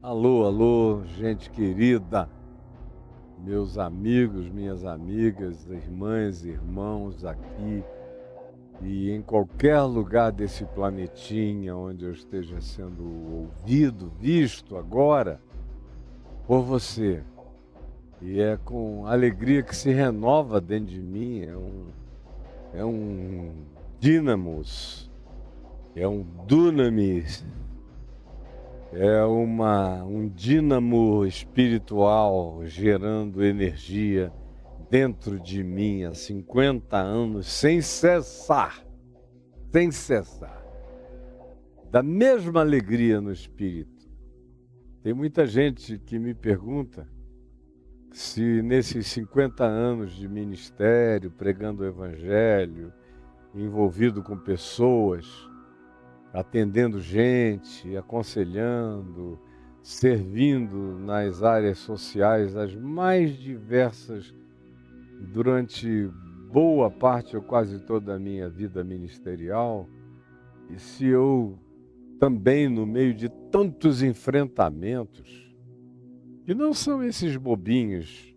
Alô, alô, gente querida, meus amigos, minhas amigas, irmãs, irmãos aqui e em qualquer lugar desse planetinha onde eu esteja sendo ouvido, visto agora por você. E é com alegria que se renova dentro de mim, é um dínamos, é um dunamis. É um dínamo espiritual gerando energia dentro de mim há 50 anos, sem cessar, sem cessar. Da mesma alegria no espírito. Tem muita gente que me pergunta se nesses 50 anos de ministério, pregando o evangelho, envolvido com pessoas, atendendo gente, aconselhando, servindo nas áreas sociais as mais diversas durante boa parte ou quase toda a minha vida ministerial. E se eu também, no meio de tantos enfrentamentos, que não são esses bobinhos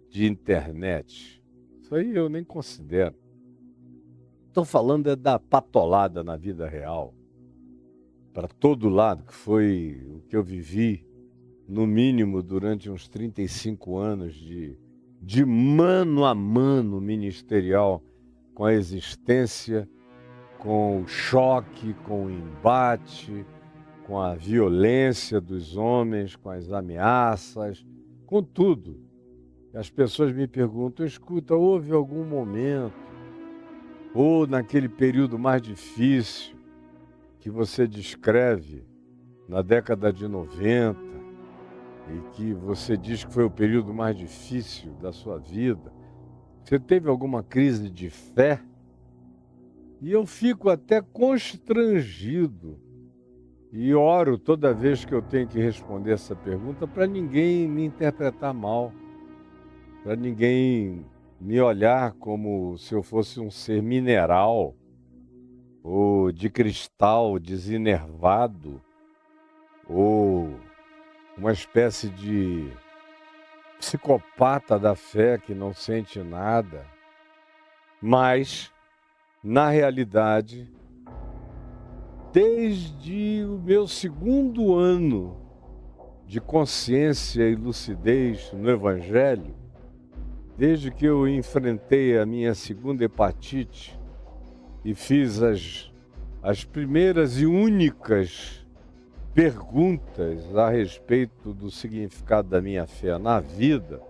de internet, isso aí eu nem considero, Estou falando é da patolada na vida real, para todo lado, que foi o que eu vivi, no mínimo durante uns 35 anos de mano a mano ministerial com a existência, com o choque, com o embate, com a violência dos homens, com as ameaças, com tudo. As pessoas me perguntam, escuta, houve algum momento, ou naquele período mais difícil que você descreve, na década de 90, e que você diz que foi o período mais difícil da sua vida, você teve alguma crise de fé? E eu fico até constrangido e oro toda vez que eu tenho que responder essa pergunta para ninguém me interpretar mal, para ninguém me olhar como se eu fosse um ser mineral ou de cristal desenervado ou uma espécie de psicopata da fé que não sente nada. Mas, na realidade, desde o meu segundo ano de consciência e lucidez no Evangelho, desde que eu enfrentei a minha segunda hepatite e fiz as primeiras e únicas perguntas a respeito do significado da minha fé na vida,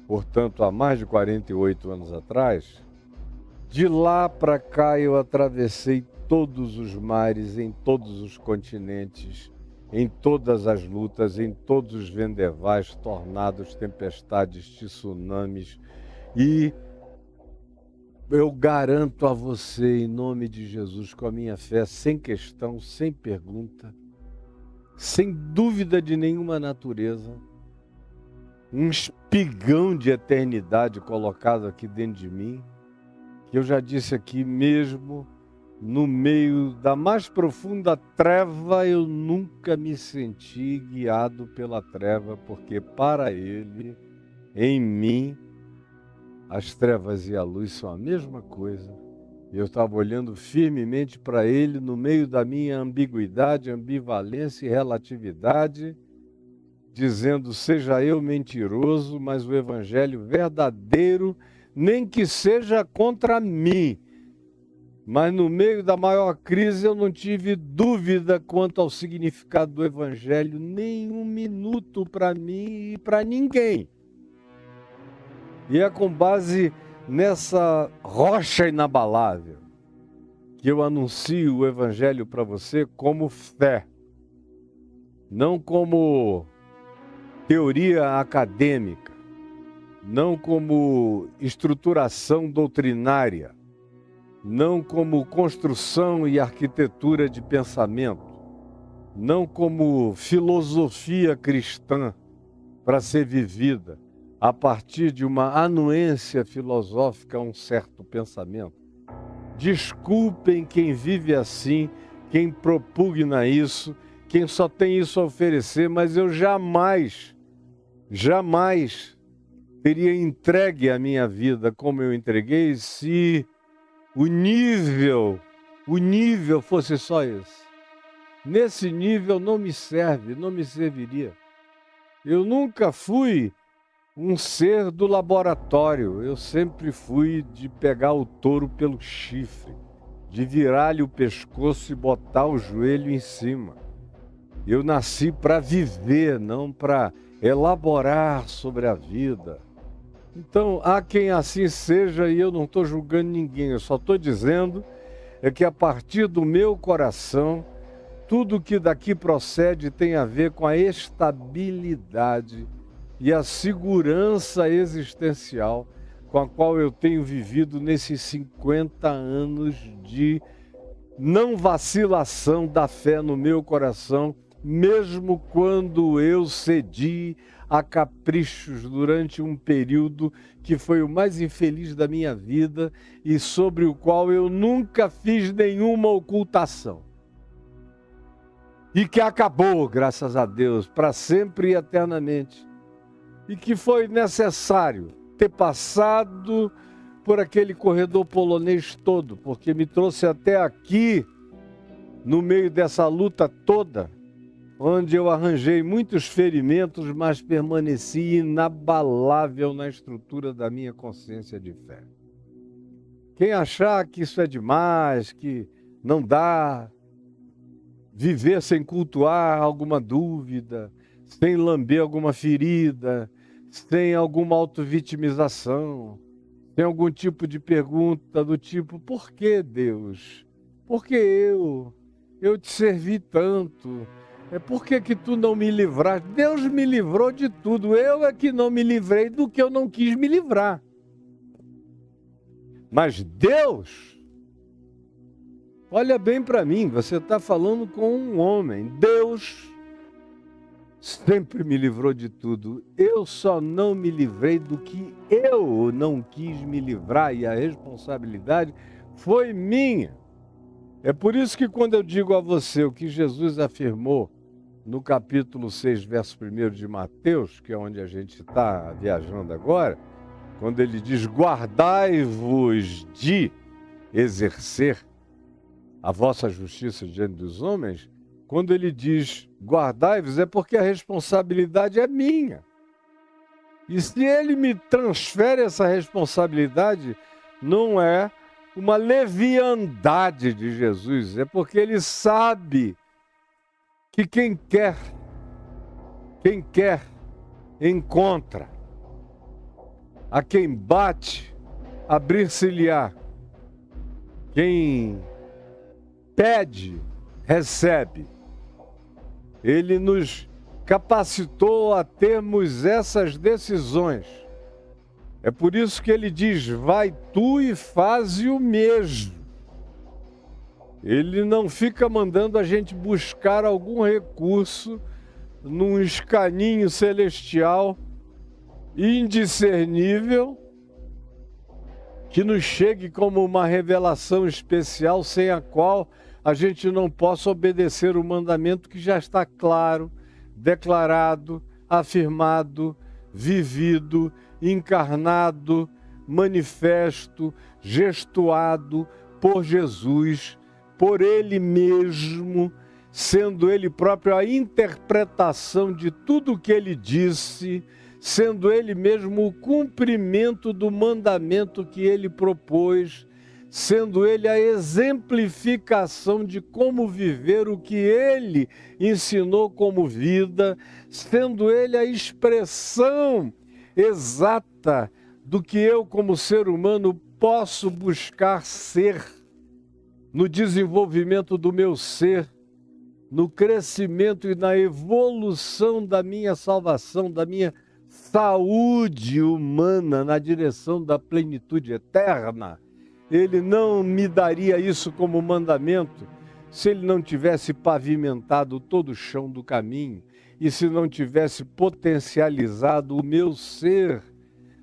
portanto, há mais de 48 anos atrás, de lá para cá eu atravessei todos os mares, em todos os continentes, em todas as lutas, em todos os vendevais, tornados, tempestades, tsunamis. E eu garanto a você, em nome de Jesus, com a minha fé, sem questão, sem pergunta, sem dúvida de nenhuma natureza, um espigão de eternidade colocado aqui dentro de mim, que eu já disse aqui mesmo, no meio da mais profunda treva, eu nunca me senti guiado pela treva, porque para Ele, em mim, as trevas e a luz são a mesma coisa. Eu estava olhando firmemente para Ele no meio da minha ambiguidade, ambivalência e relatividade, dizendo, seja eu mentiroso, mas o Evangelho verdadeiro, nem que seja contra mim. Mas no meio da maior crise eu não tive dúvida quanto ao significado do Evangelho, nem um minuto para mim e para ninguém. E é com base nessa rocha inabalável que eu anuncio o Evangelho para você como fé, não como teoria acadêmica, não como estruturação doutrinária, não como construção e arquitetura de pensamento, não como filosofia cristã para ser vivida a partir de uma anuência filosófica a um certo pensamento. Desculpem quem vive assim, quem propugna isso, quem só tem isso a oferecer, mas eu jamais teria entregue a minha vida como eu entreguei se o nível fosse só esse. Nesse nível não me serve, não me serviria. Eu nunca fui um ser do laboratório, eu sempre fui de pegar o touro pelo chifre, de virar-lhe o pescoço e botar o joelho em cima. Eu nasci para viver, não para elaborar sobre a vida. Então, há quem assim seja e eu não estou julgando ninguém, eu só estou dizendo que a partir do meu coração, tudo que daqui procede tem a ver com a estabilidade e a segurança existencial com a qual eu tenho vivido nesses 50 anos de não vacilação da fé no meu coração, mesmo quando eu cedi a caprichos durante um período que foi o mais infeliz da minha vida e sobre o qual eu nunca fiz nenhuma ocultação. E que acabou, graças a Deus, para sempre e eternamente. E que foi necessário ter passado por aquele corredor polonês todo, porque me trouxe até aqui, no meio dessa luta toda, onde eu arranjei muitos ferimentos, mas permaneci inabalável na estrutura da minha consciência de fé. Quem achar que isso é demais, que não dá, viver sem cultuar alguma dúvida, sem lamber alguma ferida, sem alguma autovitimização, sem algum tipo de pergunta do tipo, por que Deus? Por que eu? Eu te servi tanto. Por que tu não me livraste? Deus me livrou de tudo. Eu é que não me livrei do que eu não quis me livrar. Mas Deus, olha bem para mim, você está falando com um homem. Deus sempre me livrou de tudo. Eu só não me livrei do que eu não quis me livrar e a responsabilidade foi minha. É por isso que quando eu digo a você o que Jesus afirmou no capítulo 6, verso 1 de Mateus, que é onde a gente está viajando agora, quando ele diz, guardai-vos de exercer a vossa justiça diante dos homens, quando ele diz, guardai-vos, é porque a responsabilidade é minha. E se ele me transfere essa responsabilidade, não é uma leviandade de Jesus, é porque ele sabe que quem quer, encontra. A quem bate, abrir-se-lhe-á. Quem pede, recebe. Ele nos capacitou a termos essas decisões. É por isso que ele diz, vai tu e faze o mesmo. Ele não fica mandando a gente buscar algum recurso num escaninho celestial indiscernível que nos chegue como uma revelação especial sem a qual a gente não possa obedecer o mandamento que já está claro, declarado, afirmado, vivido, encarnado, manifesto, gestuado por Jesus, por Ele mesmo, sendo Ele próprio a interpretação de tudo o que Ele disse, sendo Ele mesmo o cumprimento do mandamento que Ele propôs, sendo Ele a exemplificação de como viver o que Ele ensinou como vida, sendo Ele a expressão exata do que eu, como ser humano, posso buscar ser, no desenvolvimento do meu ser, no crescimento e na evolução da minha salvação, da minha saúde humana na direção da plenitude eterna. Ele não me daria isso como mandamento se ele não tivesse pavimentado todo o chão do caminho e se não tivesse potencializado o meu ser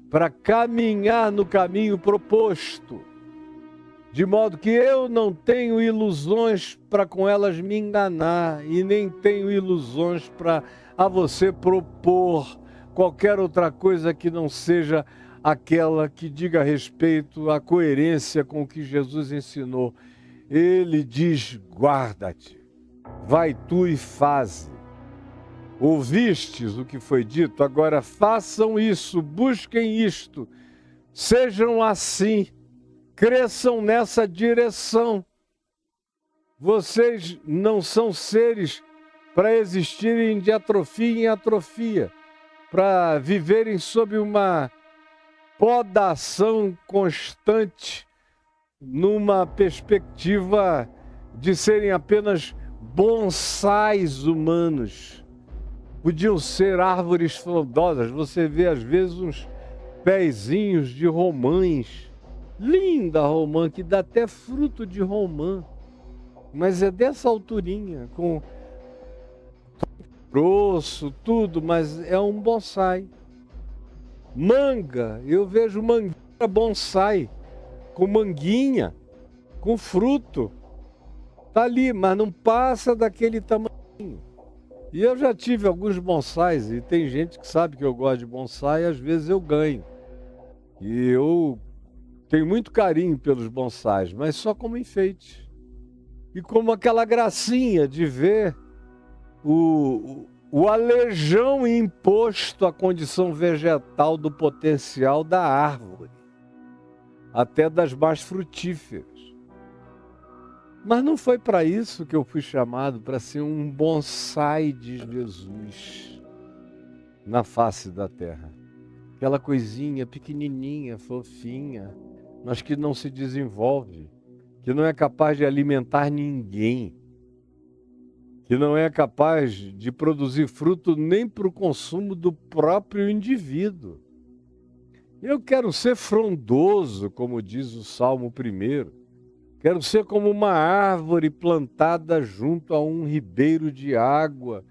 para caminhar no caminho proposto. De modo que eu não tenho ilusões para com elas me enganar e nem tenho ilusões para a você propor qualquer outra coisa que não seja aquela que diga respeito à coerência com o que Jesus ensinou. Ele diz, guarda-te, vai tu e faze. Ouvistes o que foi dito, agora façam isso, busquem isto, sejam assim, cresçam nessa direção. Vocês não são seres para existirem de atrofia em atrofia, para viverem sob uma podação constante, numa perspectiva de serem apenas bonsais humanos. Podiam ser árvores frondosas. Você vê às vezes uns pezinhos de romãs, linda romã, que dá até fruto de romã, mas é dessa alturinha, com grosso, tudo, mas é um bonsai. Manga, eu vejo mangueira bonsai, com manguinha, com fruto, tá ali, mas não passa daquele tamanho. E eu já tive alguns bonsais, e tem gente que sabe que eu gosto de bonsai, e às vezes eu ganho. E eu Tenho muito carinho pelos bonsais, mas só como enfeite. E como aquela gracinha de ver o alejão imposto à condição vegetal do potencial da árvore, até das mais frutíferas. Mas não foi para isso que eu fui chamado, para ser um bonsai de Jesus na face da terra. Aquela coisinha pequenininha, fofinha, mas que não se desenvolve, que não é capaz de alimentar ninguém, que não é capaz de produzir fruto nem para o consumo do próprio indivíduo. Eu quero ser frondoso, como diz o Salmo 1. Quero ser como uma árvore plantada junto a um ribeiro de água,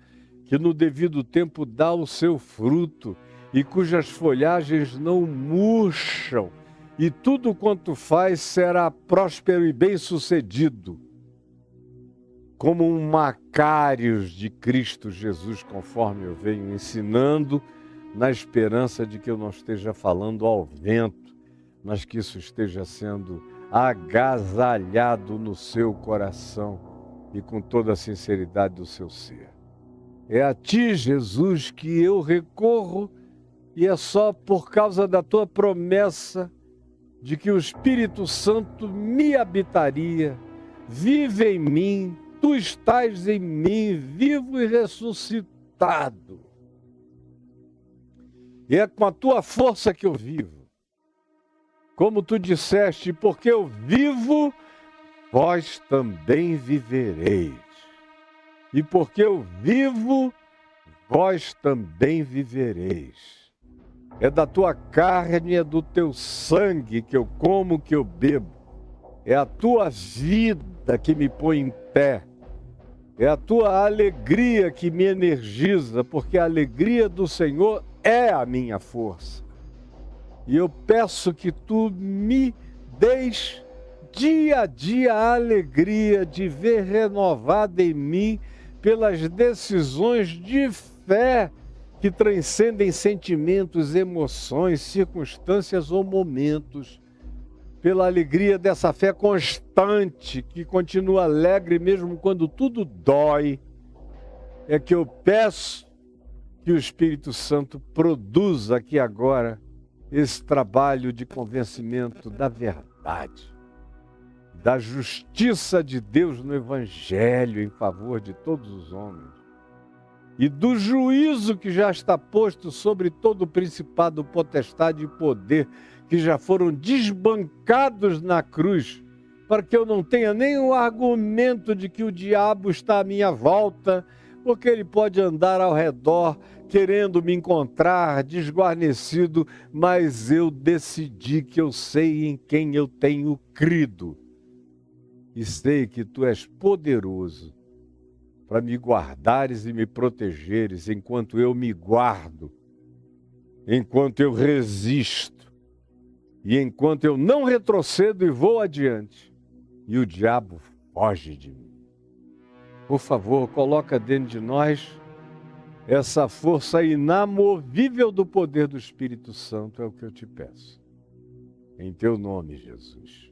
que no devido tempo dá o seu fruto e cujas folhagens não murcham, e tudo quanto faz será próspero e bem-sucedido, como um Macários de Cristo Jesus, conforme eu venho ensinando, na esperança de que eu não esteja falando ao vento, mas que isso esteja sendo agasalhado no seu coração e com toda a sinceridade do seu ser. É a ti, Jesus, que eu recorro, e é só por causa da tua promessa de que o Espírito Santo me habitaria, vive em mim, tu estás em mim, vivo e ressuscitado. E é com a tua força que eu vivo. Como tu disseste, porque eu vivo, vós também vivereis. E porque eu vivo, vós também vivereis. É da tua carne, é do teu sangue que eu como, que eu bebo. É a tua vida que me põe em pé. É a tua alegria que me energiza, porque a alegria do Senhor é a minha força. E eu peço que tu me deis dia a dia a alegria de ver renovada em mim pelas decisões de fé que transcendem sentimentos, emoções, circunstâncias ou momentos, pela alegria dessa fé constante que continua alegre mesmo quando tudo dói, é que eu peço que o Espírito Santo produza aqui agora esse trabalho de convencimento da verdade, da justiça de Deus no Evangelho em favor de todos os homens e do juízo que já está posto sobre todo o principado, potestade e poder que já foram desbancados na cruz, para que eu não tenha nenhum argumento de que o diabo está à minha volta, porque ele pode andar ao redor querendo me encontrar desguarnecido, mas eu decidi que eu sei em quem eu tenho crido. E sei que tu és poderoso para me guardares e me protegeres enquanto eu me guardo, enquanto eu resisto e enquanto eu não retrocedo e vou adiante e o diabo foge de mim. Por favor, coloca dentro de nós essa força inamovível do poder do Espírito Santo, é o que eu te peço. Em teu nome, Jesus,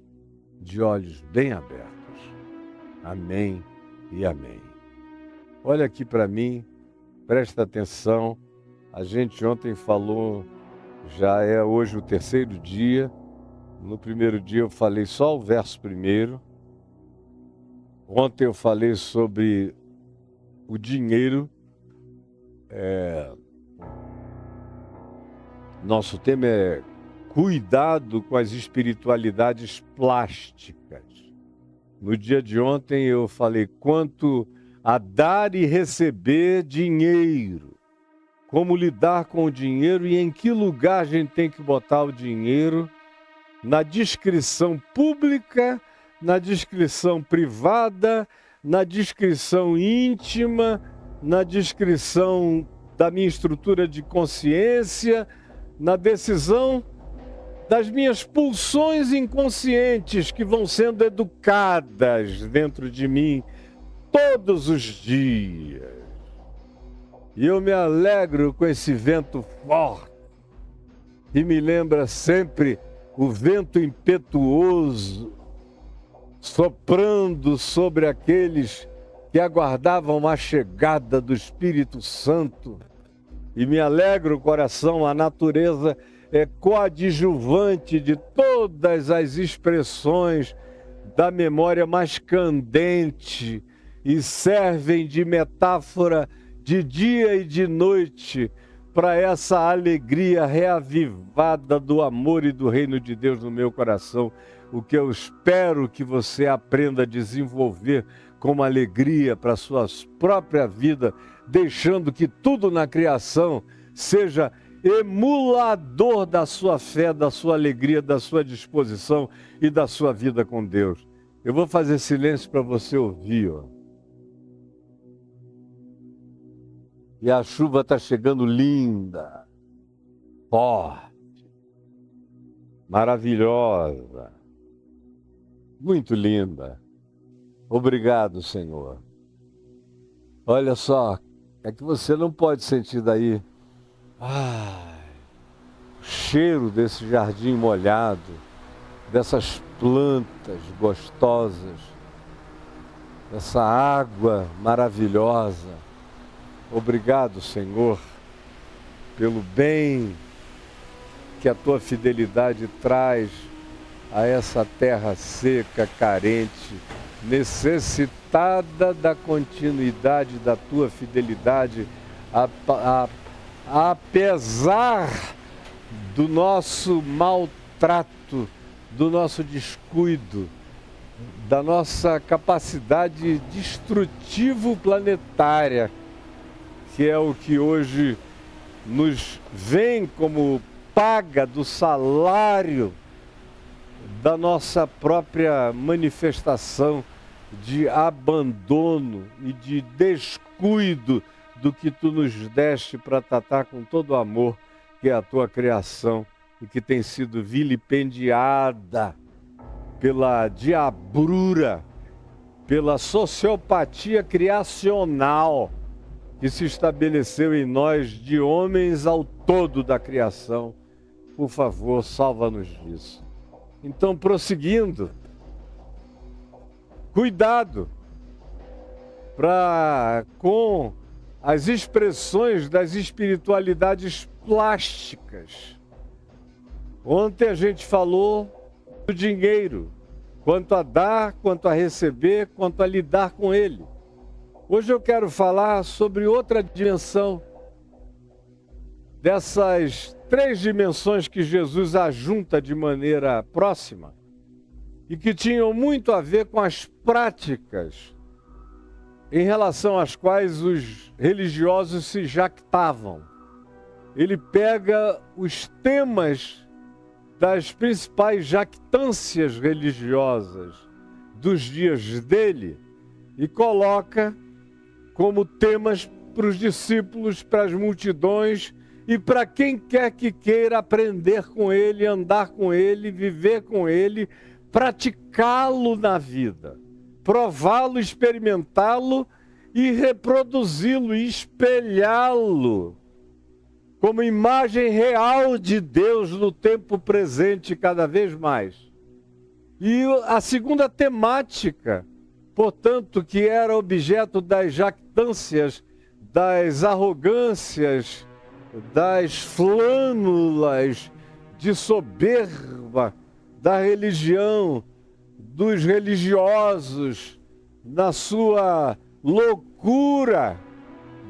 de olhos bem abertos. Amém e amém. Olha aqui para mim, presta atenção. A gente ontem falou, já é hoje o terceiro dia. No primeiro dia eu falei só o verso primeiro. Ontem eu falei sobre o dinheiro. Nosso tema é cuidado com as espiritualidades plásticas. No dia de ontem eu falei quanto a dar e receber dinheiro, como lidar com o dinheiro e em que lugar a gente tem que botar o dinheiro, na descrição pública, na descrição privada, na descrição íntima, na descrição da minha estrutura de consciência, na decisão das minhas pulsões inconscientes que vão sendo educadas dentro de mim todos os dias. E eu me alegro com esse vento forte que me lembra sempre o vento impetuoso soprando sobre aqueles que aguardavam a chegada do Espírito Santo. E me alegra o coração, a natureza é coadjuvante de todas as expressões da memória mais candente e servem de metáfora de dia e de noite para essa alegria reavivada do amor e do reino de Deus no meu coração, o que eu espero que você aprenda a desenvolver como alegria para a sua própria vida, deixando que tudo na criação seja emulador da sua fé, da sua alegria, da sua disposição e da sua vida com Deus. Eu vou fazer silêncio para você ouvir, ó. E a chuva está chegando linda, forte, maravilhosa, muito linda. Obrigado, Senhor. Olha só, é que você não pode sentir daí o cheiro desse jardim molhado, dessas plantas gostosas, dessa água maravilhosa. Obrigado, Senhor, pelo bem que a tua fidelidade traz a essa terra seca, carente, necessitada da continuidade da tua fidelidade, apesar do nosso maltrato, do nosso descuido, da nossa capacidade destrutivo planetária, que é o que hoje nos vem como paga do salário da nossa própria manifestação de abandono e de descuido do que tu nos deste para tratar com todo amor, que é a tua criação e que tem sido vilipendiada pela diabrura, pela sociopatia criacional que se estabeleceu em nós de homens ao todo da criação. Por favor, salva-nos disso. Então, prosseguindo, cuidado com as expressões das espiritualidades plásticas. Ontem a gente falou do dinheiro, quanto a dar, quanto a receber, quanto a lidar com ele. Hoje eu quero falar sobre outra dimensão dessas 3 dimensões que Jesus ajunta de maneira próxima e que tinham muito a ver com as práticas em relação às quais os religiosos se jactavam. Ele pega os temas das principais jactâncias religiosas dos dias dele e coloca como temas para os discípulos, para as multidões e para quem quer que queira aprender com ele, andar com ele, viver com ele, praticá-lo na vida, prová-lo, experimentá-lo e reproduzi-lo, espelhá-lo como imagem real de Deus no tempo presente cada vez mais. E a segunda temática, portanto, que era objeto das jactâncias, das arrogâncias, das flâmulas de soberba da religião, dos religiosos, na sua loucura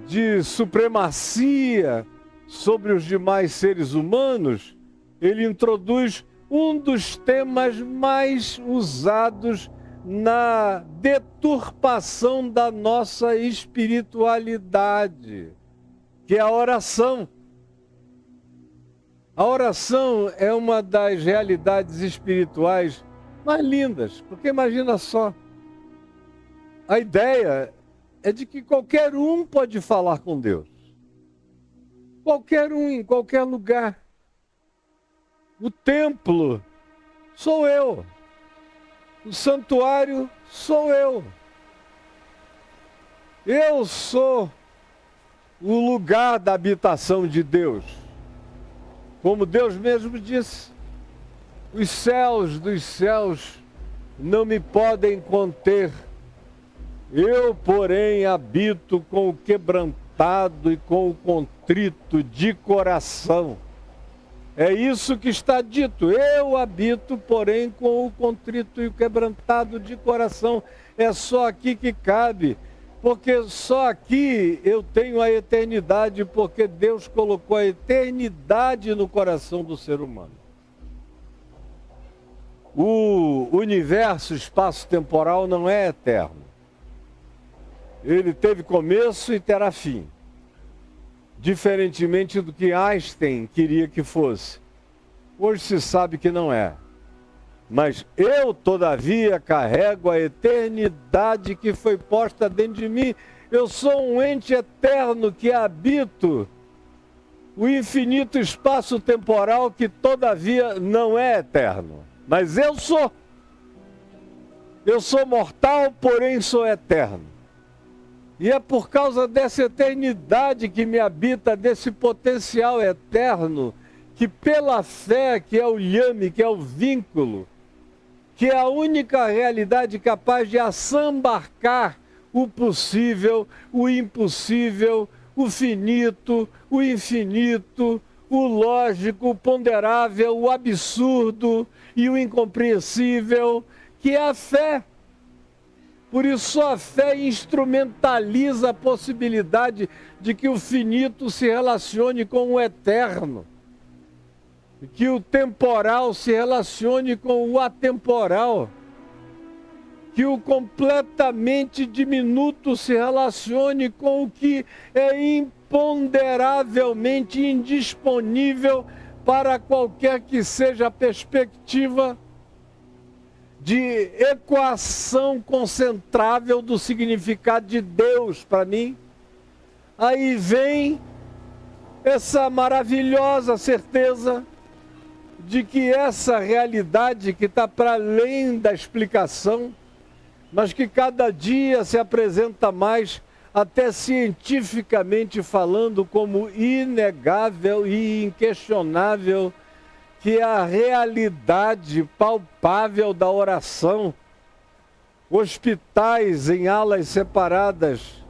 de supremacia sobre os demais seres humanos, ele introduz um dos temas mais usados na deturpação da nossa espiritualidade, que é a oração. A oração é uma das realidades espirituais mais lindas, porque imagina só, a ideia é de que qualquer um pode falar com Deus. Qualquer um, em qualquer lugar. O templo sou eu. O santuário sou eu. Eu sou o lugar da habitação de Deus. Como Deus mesmo disse, Os céus dos céus não me podem conter. Eu, porém, habito com o quebrantado e com o contrito de coração. É isso que está dito. Eu habito, porém, com o contrito e o quebrantado de coração. É só aqui que cabe. Porque só aqui eu tenho a eternidade, porque Deus colocou a eternidade no coração do ser humano. O universo espaço-temporal não é eterno. Ele teve começo e terá fim. Diferentemente do que Einstein queria que fosse. Hoje se sabe que não é. Mas eu, todavia, carrego a eternidade que foi posta dentro de mim. Eu sou um ente eterno que habito o infinito espaço temporal que, todavia, não é eterno. Mas eu sou. Eu sou mortal, porém sou eterno. E é por causa dessa eternidade que me habita, desse potencial eterno, que pela fé, que é o lhame, que é o vínculo, que é a única realidade capaz de assambarcar o possível, o impossível, o finito, o infinito, o lógico, o ponderável, o absurdo e o incompreensível, que é a fé. Por isso só a fé instrumentaliza a possibilidade de que o finito se relacione com o eterno. Que o temporal se relacione com o atemporal, que o completamente diminuto se relacione com o que é imponderavelmente indisponível para qualquer que seja a perspectiva de equação concentrável do significado de Deus para mim. Aí vem essa maravilhosa certeza de que essa realidade que está para além da explicação, mas que cada dia se apresenta mais, até cientificamente falando, como inegável e inquestionável, que é a realidade palpável da oração. Hospitais em alas separadas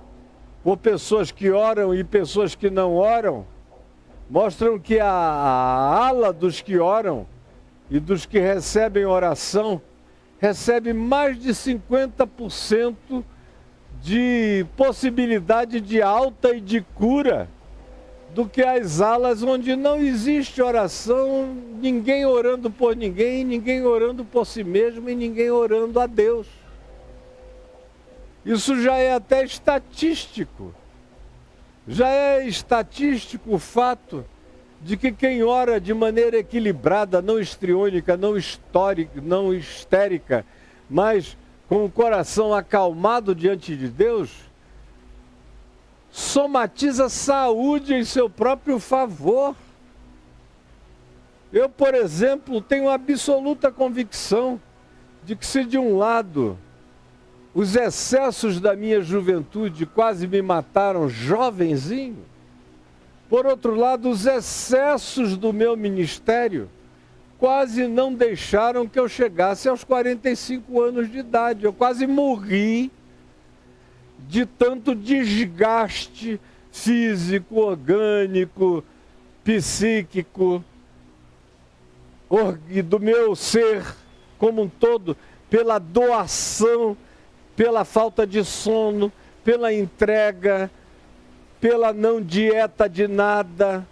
por pessoas que oram e pessoas que não oram, mostram que a ala dos que oram e dos que recebem oração recebe mais de 50% de possibilidade de alta e de cura do que as alas onde não existe oração, ninguém orando por ninguém, ninguém orando por si mesmo e ninguém orando a Deus. Isso já é até estatístico. Já é estatístico o fato de que quem ora de maneira equilibrada, não histriônica, não histérica, mas com o coração acalmado diante de Deus, somatiza saúde em seu próprio favor. Eu, por exemplo, tenho absoluta convicção de que se de um lado os excessos da minha juventude quase me mataram jovenzinho, por outro lado, os excessos do meu ministério quase não deixaram que eu chegasse aos 45 anos de idade. Eu quase morri de tanto desgaste físico, orgânico, psíquico, e do meu ser como um todo, pela doação, pela falta de sono, pela entrega, pela não dieta de nada,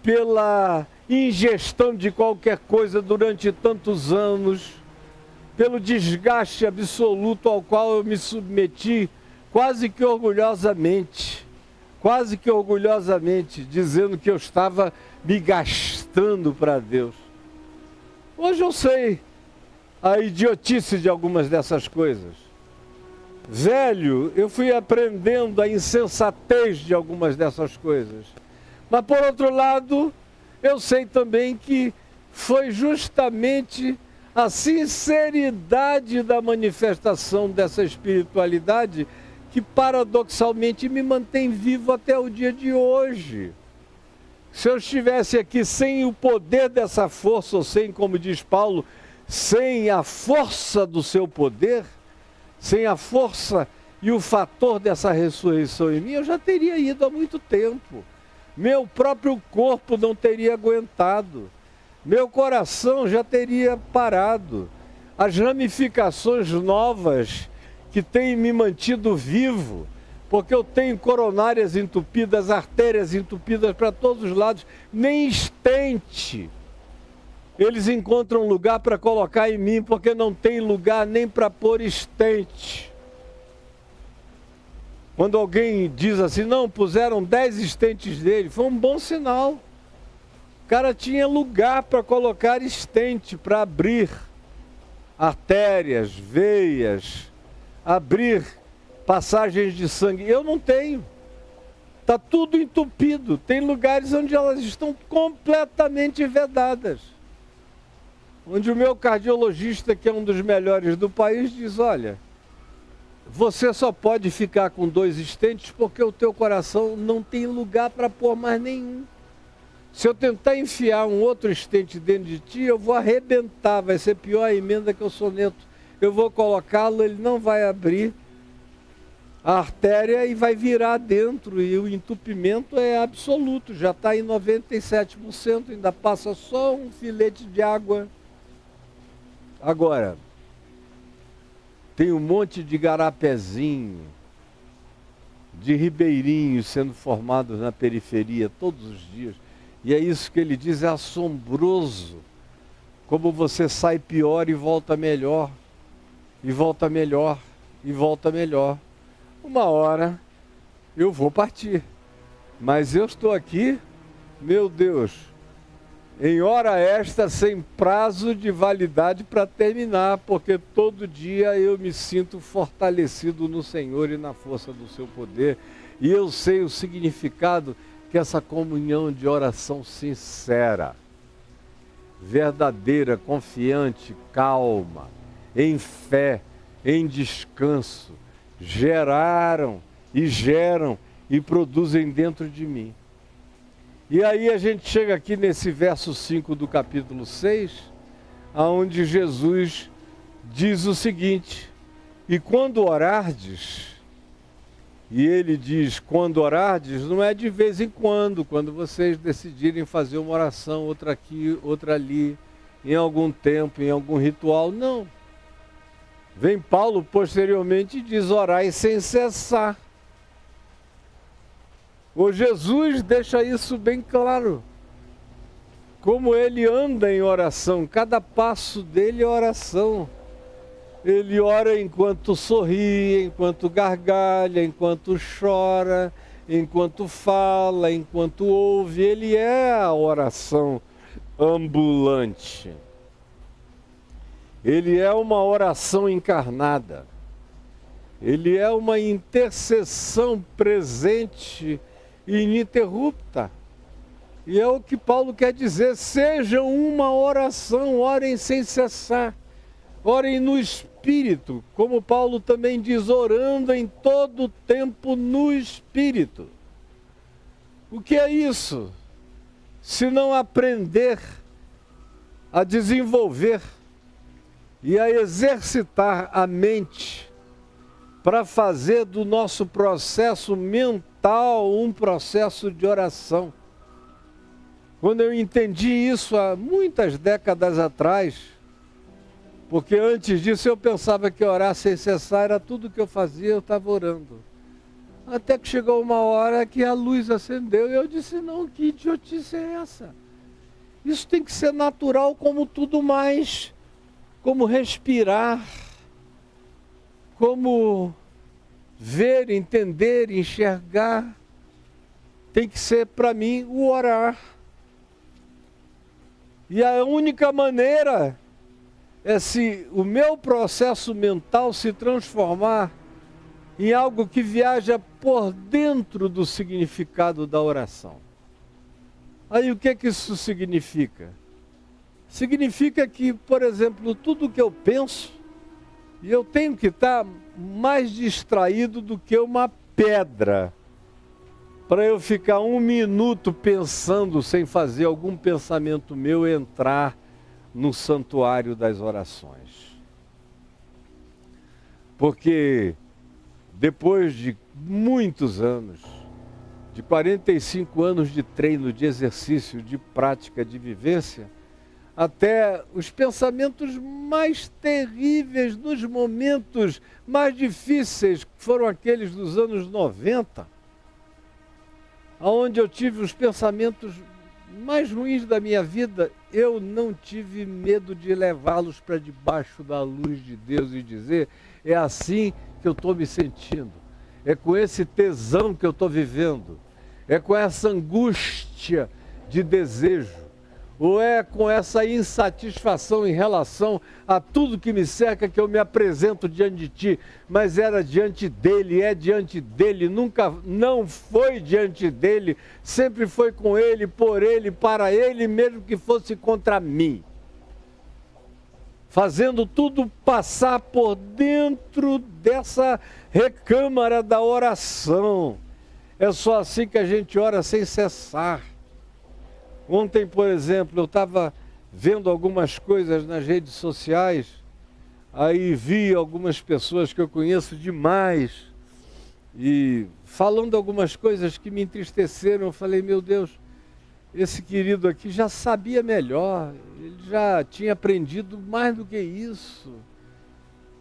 pela ingestão de qualquer coisa durante tantos anos, pelo desgaste absoluto ao qual eu me submeti, quase que orgulhosamente, dizendo que eu estava me gastando para Deus. Hoje eu sei a idiotice de algumas dessas coisas. Velho, eu fui aprendendo a insensatez de algumas dessas coisas. Mas, por outro lado, eu sei também que foi justamente a sinceridade da manifestação dessa espiritualidade que, paradoxalmente, me mantém vivo até o dia de hoje. Se eu estivesse aqui sem o poder dessa força, ou sem, como diz Paulo, sem a força do seu poder, sem a força e o fator dessa ressurreição em mim, eu já teria ido há muito tempo. Meu próprio corpo não teria aguentado. Meu coração já teria parado. As ramificações novas que têm me mantido vivo, porque eu tenho coronárias entupidas, artérias entupidas para todos os lados, nem estente eles encontram lugar para colocar em mim, porque não tem lugar nem para pôr estente. Quando alguém diz assim, não, puseram 10 estentes dele, foi um bom sinal. O cara tinha lugar para colocar estente, para abrir artérias, veias, abrir passagens de sangue. Eu não tenho. Está tudo entupido. Tem lugares onde elas estão completamente vedadas. Onde o meu cardiologista, que é um dos melhores do país, diz, olha, você só pode ficar com 2 estentes porque o teu coração não tem lugar para pôr mais nenhum. Se eu tentar enfiar um outro estente dentro de ti, eu vou arrebentar, vai ser pior a emenda que o soneto. Eu vou colocá-lo, ele não vai abrir a artéria e vai virar dentro, e o entupimento é absoluto, já está em 97%, ainda passa só um filete de água. Agora, tem um monte de garapézinho, de ribeirinhos sendo formados na periferia todos os dias. E é isso que ele diz, é assombroso. Como você sai pior e volta melhor, e volta melhor, e volta melhor. Uma hora eu vou partir. Mas eu estou aqui, meu Deus, em hora esta, sem prazo de validade para terminar, porque todo dia eu me sinto fortalecido no Senhor e na força do seu poder, e eu sei o significado que essa comunhão de oração sincera, verdadeira, confiante, calma, em fé, em descanso, geraram e geram e produzem dentro de mim. E aí a gente chega aqui nesse verso 5 do capítulo 6, onde Jesus diz o seguinte, e quando orardes, e ele diz, quando orardes, não é de vez em quando vocês decidirem fazer uma oração, outra aqui, outra ali, em algum tempo, em algum ritual, não. Vem Paulo posteriormente e diz, orai sem cessar. O Jesus deixa isso bem claro, como ele anda em oração, cada passo dele é oração. Ele ora enquanto sorri, enquanto gargalha, enquanto chora, enquanto fala, enquanto ouve. Ele é a oração ambulante. Ele é uma oração encarnada. Ele é uma intercessão presente e ininterrupta. E é o que Paulo quer dizer, sejam uma oração, orem sem cessar. Orem no Espírito, como Paulo também diz, orando em todo tempo no Espírito. O que é isso? Se não aprender a desenvolver e a exercitar a mente para fazer do nosso processo mental um processo de oração. Quando eu entendi isso há muitas décadas atrás, porque antes disso eu pensava que orar sem cessar era tudo que eu fazia, eu estava orando. Até que chegou uma hora que a luz acendeu e eu disse, não, que idiotice é essa? Isso tem que ser natural como tudo mais, como respirar, como ver, entender, enxergar. Tem que ser para mim o orar. E a única maneira é se o meu processo mental se transformar em algo que viaja por dentro do significado da oração. Aí o que é que isso significa? Significa que, por exemplo, tudo que eu penso, e eu tenho que estar mais distraído do que uma pedra para eu ficar 1 minuto pensando, sem fazer algum pensamento meu entrar no santuário das orações. Porque depois de muitos anos, de 45 anos de treino, de exercício, de prática, de vivência, até os pensamentos mais terríveis, nos momentos mais difíceis, que foram aqueles dos anos 90, onde eu tive os pensamentos mais ruins da minha vida, eu não tive medo de levá-los para debaixo da luz de Deus e dizer: é assim que eu estou me sentindo, é com esse tesão que eu estou vivendo, é com essa angústia de desejo, ou é com essa insatisfação em relação a tudo que me cerca que eu me apresento diante de ti. Mas era diante dele, é diante dele, nunca não foi diante dele, sempre foi com ele, por ele, para ele, mesmo que fosse contra mim. Fazendo tudo passar por dentro dessa recâmara da oração. É só assim que a gente ora sem cessar. Ontem, por exemplo, eu estava vendo algumas coisas nas redes sociais, aí vi algumas pessoas que eu conheço demais e falando algumas coisas que me entristeceram. Eu falei: meu Deus, esse querido aqui já sabia melhor, ele já tinha aprendido mais do que isso.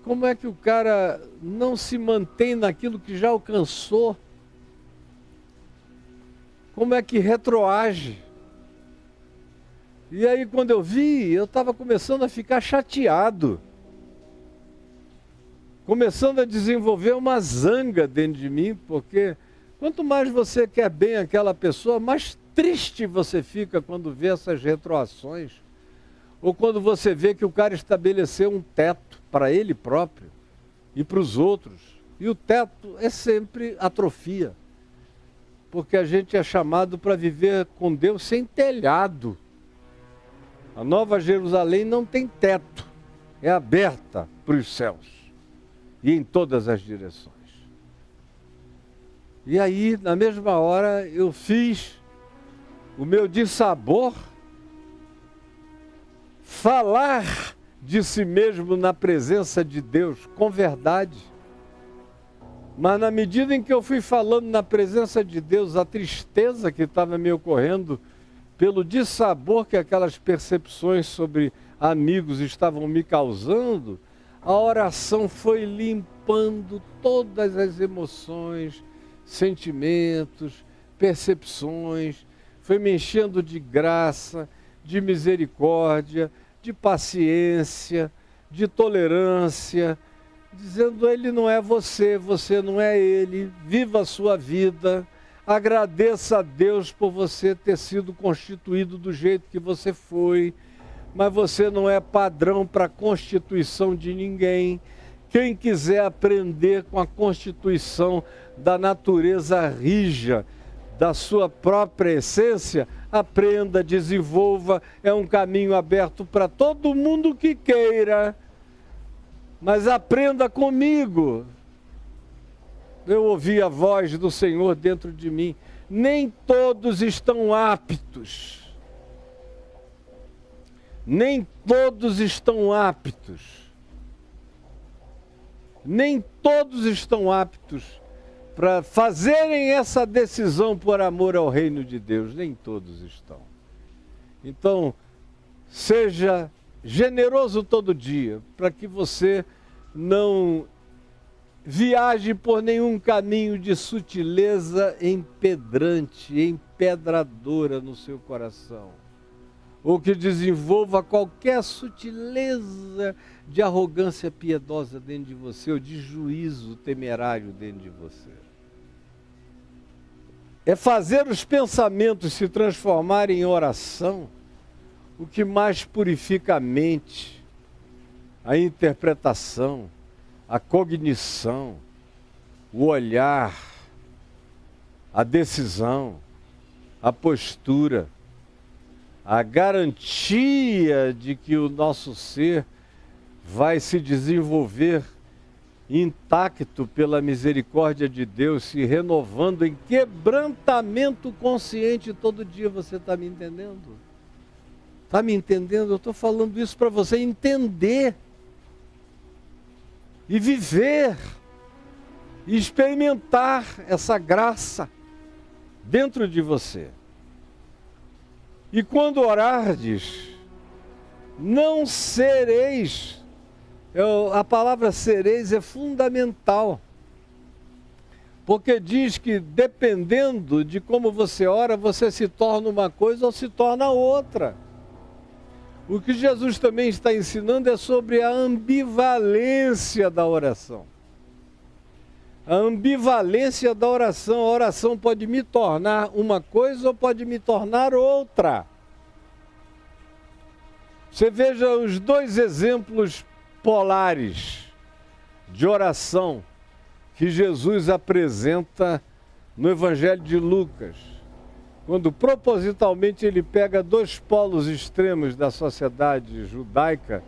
Como é que o cara não se mantém naquilo que já alcançou? Como é que retroage? E aí, quando eu vi, eu estava começando a ficar chateado. Começando a desenvolver uma zanga dentro de mim, porque quanto mais você quer bem aquela pessoa, mais triste você fica quando vê essas retroações. Ou quando você vê que o cara estabeleceu um teto para ele próprio e para os outros. E o teto é sempre atrofia. Porque a gente é chamado para viver com Deus sem telhado. A Nova Jerusalém não tem teto, é aberta para os céus e em todas as direções. E aí, na mesma hora, eu fiz o meu dissabor, falar de si mesmo na presença de Deus com verdade. Mas na medida em que eu fui falando na presença de Deus, a tristeza que estava me ocorrendo pelo dissabor que aquelas percepções sobre amigos estavam me causando, a oração foi limpando todas as emoções, sentimentos, percepções, foi me enchendo de graça, de misericórdia, de paciência, de tolerância, dizendo: ele não é você, você não é ele, viva a sua vida. Agradeça a Deus por você ter sido constituído do jeito que você foi, mas você não é padrão para a constituição de ninguém. Quem quiser aprender com a constituição da natureza rija, da sua própria essência, aprenda, desenvolva, é um caminho aberto para todo mundo que queira, mas aprenda comigo. Eu ouvi a voz do Senhor dentro de mim: nem todos estão aptos. Nem todos estão aptos. Nem todos estão aptos para fazerem essa decisão por amor ao reino de Deus. Nem todos estão. Então, seja generoso todo dia, para que você não viaje por nenhum caminho de sutileza empedrante, empedradora no seu coração, ou que desenvolva qualquer sutileza de arrogância piedosa dentro de você, ou de juízo temerário dentro de você. É fazer os pensamentos se transformarem em oração o que mais purifica a mente, a interpretação, a cognição, o olhar, a decisão, a postura, a garantia de que o nosso ser vai se desenvolver intacto pela misericórdia de Deus, se renovando em quebrantamento consciente todo dia. Você está me entendendo? Está me entendendo? Eu estou falando isso para você entender e viver e experimentar essa graça dentro de você. E quando orardes, não sereis, a palavra sereis é fundamental, porque diz que dependendo de como você ora, você se torna uma coisa ou se torna outra. O que Jesus também está ensinando é sobre a ambivalência da oração. A ambivalência da oração. A oração pode me tornar uma coisa ou pode me tornar outra. Você veja os dois exemplos polares de oração que Jesus apresenta no Evangelho de Lucas, quando propositalmente ele pega dois polos extremos da sociedade judaica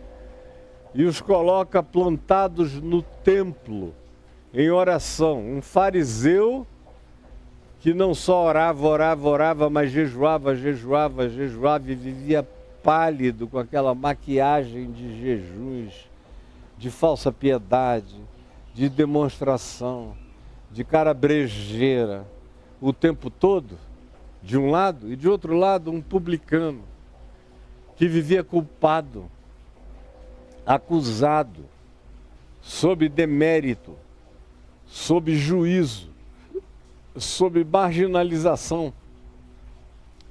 e os coloca plantados no templo, em oração. Um fariseu que não só orava, mas jejuava e vivia pálido, com aquela maquiagem de jejuns, de falsa piedade, de demonstração, de cara brejeira, o tempo todo, de um lado, e de outro lado um publicano, que vivia culpado, acusado, sob demérito, sob juízo, sob marginalização,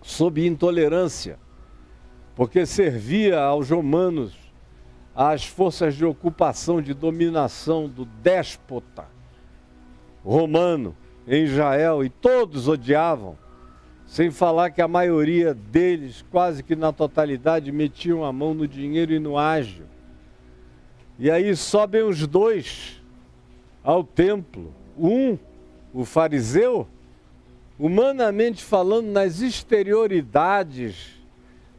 sob intolerância, porque servia aos romanos, às forças de ocupação, de dominação do déspota romano em Israel, e todos odiavam, sem falar que a maioria deles, quase que na totalidade, metiam a mão no dinheiro e no ágio. E aí sobem os dois ao templo. Um, o fariseu, humanamente falando, nas exterioridades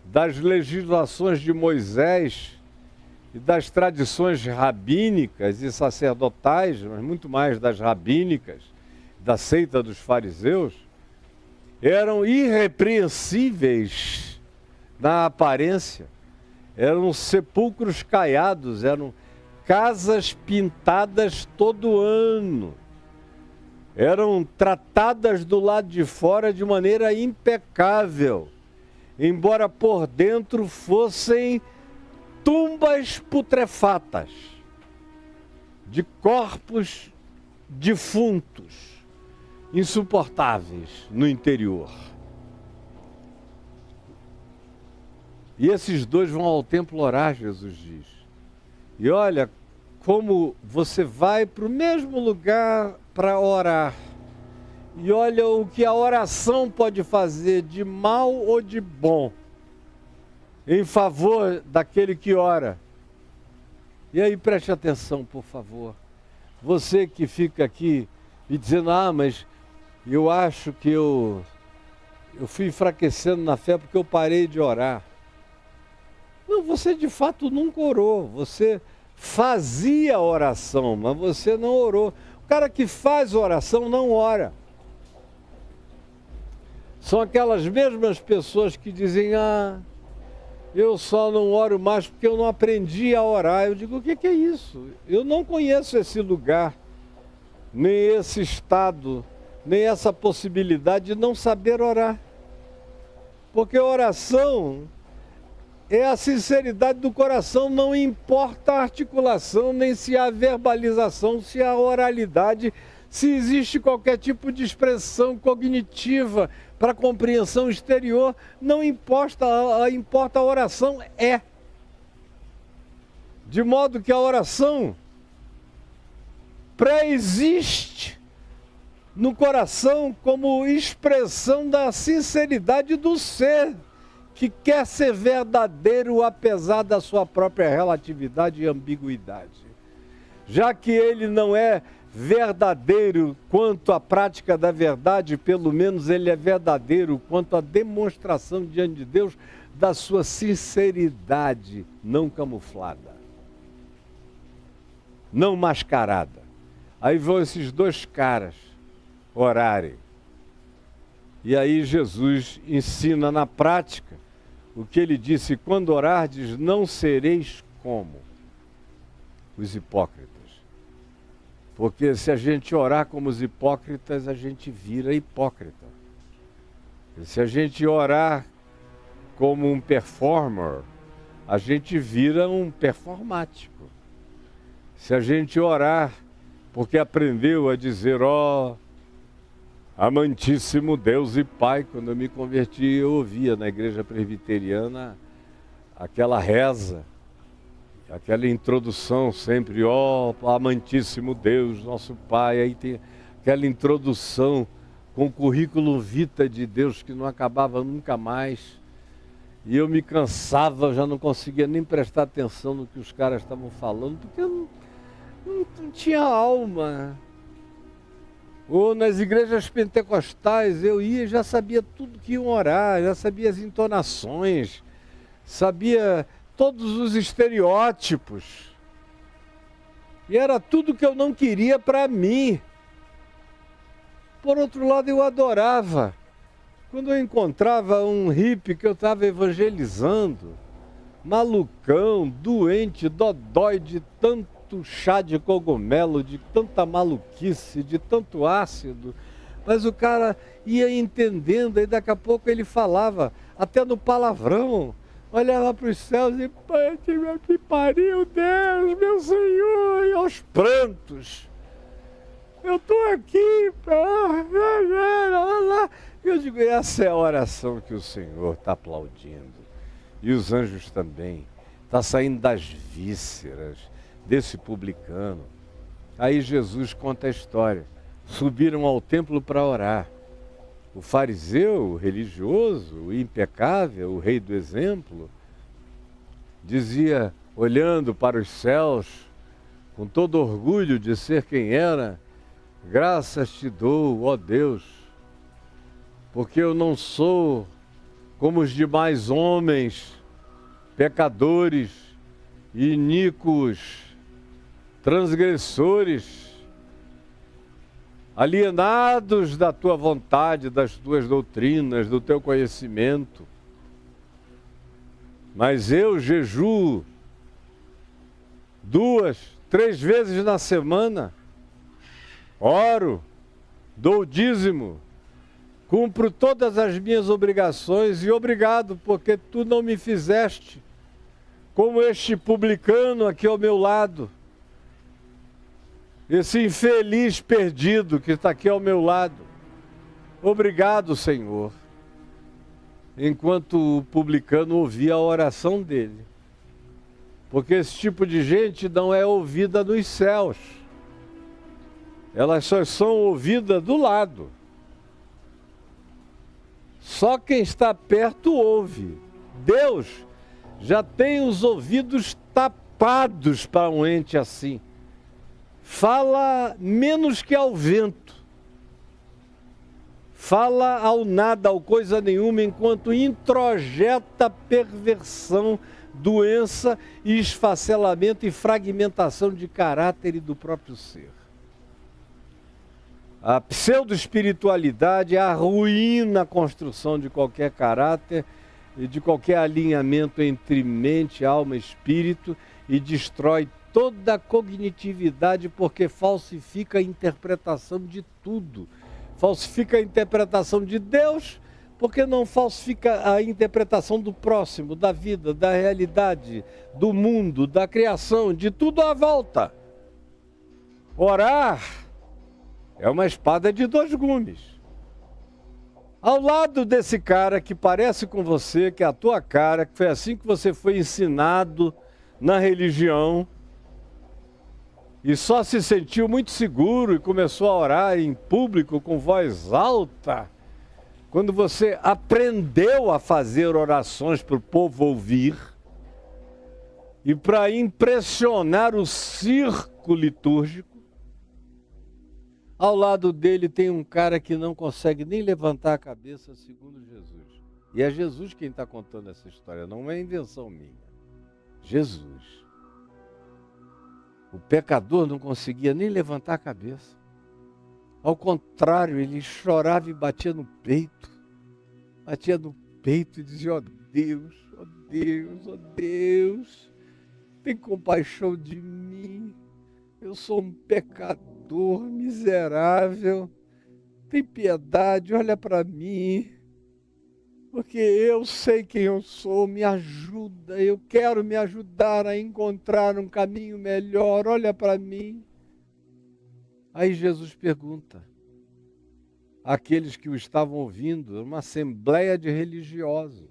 das legislações de Moisés e das tradições rabínicas e sacerdotais, mas muito mais das rabínicas, da seita dos fariseus, eram irrepreensíveis na aparência, eram sepulcros caiados, eram casas pintadas todo ano, eram tratadas do lado de fora de maneira impecável, embora por dentro fossem tumbas putrefatas, de corpos defuntos, insuportáveis no interior. E esses dois vão ao templo orar, Jesus diz. E olha como você vai para o mesmo lugar para orar. E olha o que a oração pode fazer de mal ou de bom em favor daquele que ora. E aí preste atenção, por favor. Você que fica aqui e dizendo, mas eu acho que eu fui enfraquecendo na fé porque eu parei de orar. Não, você de fato nunca orou. Você fazia oração, mas você não orou. O cara que faz oração não ora. São aquelas mesmas pessoas que dizem, eu só não oro mais porque eu não aprendi a orar. Eu digo, o que é isso? Eu não conheço esse lugar, nem esse estado, nem essa possibilidade de não saber orar. Porque oração é a sinceridade do coração, não importa a articulação, nem se há verbalização, se há oralidade, se existe qualquer tipo de expressão cognitiva para compreensão exterior, não importa, importa a oração é. De modo que a oração pré-existe no coração como expressão da sinceridade do ser, que quer ser verdadeiro apesar da sua própria relatividade e ambiguidade. Já que ele não é verdadeiro quanto à prática da verdade, pelo menos ele é verdadeiro quanto à demonstração diante de Deus da sua sinceridade não camuflada. não mascarada. Aí vão esses dois caras orarem. E aí Jesus ensina na prática o que ele disse: quando orardes, não sereis como os hipócritas. Porque se a gente orar como os hipócritas, a gente vira hipócrita. E se a gente orar como um performer, a gente vira um performático. Se a gente orar porque aprendeu a dizer, ó, amantíssimo Deus e Pai, quando eu me converti, eu ouvia na igreja presbiteriana aquela reza, aquela introdução sempre, ó, amantíssimo Deus, nosso Pai, aí tem aquela introdução com o currículo vitae de Deus que não acabava nunca mais. E eu me cansava, já não conseguia nem prestar atenção no que os caras estavam falando, porque eu não tinha alma. Ou nas igrejas pentecostais eu ia e já sabia tudo que iam orar, já sabia as entonações, sabia todos os estereótipos. E era tudo que eu não queria para mim. Por outro lado, eu adorava. Quando eu encontrava um hippie que eu estava evangelizando, malucão, doente, dodói de tanto chá de cogumelo, de tanta maluquice, de tanto ácido, mas o cara ia entendendo, e daqui a pouco ele falava, até no palavrão, olhava para os céus e, pai, que pariu, Deus, meu Senhor, e aos prantos. Eu estou aqui, eu digo, essa é a oração que o Senhor está aplaudindo, e os anjos também, está saindo das vísceras desse publicano. Aí Jesus conta a história. Subiram ao templo para orar. O fariseu, o religioso, o impecável, o rei do exemplo, dizia, olhando para os céus, com todo orgulho de ser quem era, graças te dou, ó Deus, porque eu não sou como os demais homens, pecadores, iníquos, transgressores, alienados da tua vontade, das tuas doutrinas, do teu conhecimento. Mas eu jejuo 2, 3 vezes na semana, oro, dou o dízimo, cumpro todas as minhas obrigações e obrigado, porque tu não me fizeste como este publicano aqui ao meu lado, esse infeliz perdido que está aqui ao meu lado. Obrigado, Senhor. Enquanto o publicano ouvia a oração dele. Porque esse tipo de gente não é ouvida nos céus. Elas só são ouvidas do lado. Só quem está perto ouve. Deus já tem os ouvidos tapados para um ente assim. Fala menos que ao vento. Fala ao nada, ao coisa nenhuma, enquanto introjeta perversão, doença e esfacelamento e fragmentação de caráter e do próprio ser. A pseudo-espiritualidade arruína a construção de qualquer caráter e de qualquer alinhamento entre mente, alma e espírito e destrói toda a cognitividade porque falsifica a interpretação de tudo. Falsifica a interpretação de Deus porque não falsifica a interpretação do próximo, da vida, da realidade, do mundo, da criação, de tudo à volta. Orar é uma espada de 2 gumes. Ao lado desse cara que parece com você, que é a tua cara, que foi assim que você foi ensinado na religião, e só se sentiu muito seguro e começou a orar em público com voz alta, quando você aprendeu a fazer orações para o povo ouvir e para impressionar o circo litúrgico, ao lado dele tem um cara que não consegue nem levantar a cabeça segundo Jesus. E é Jesus quem está contando essa história, não é invenção minha. Jesus. O pecador não conseguia nem levantar a cabeça. Ao contrário, ele chorava e batia no peito. Batia no peito e dizia: ó Deus, ó Deus, ó Deus, tem compaixão de mim. Eu sou um pecador miserável. Tem piedade, olha para mim. Porque eu sei quem eu sou, me ajuda. Eu quero me ajudar a encontrar um caminho melhor. Olha para mim. Aí Jesus pergunta àqueles que o estavam ouvindo, uma assembleia de religiosos: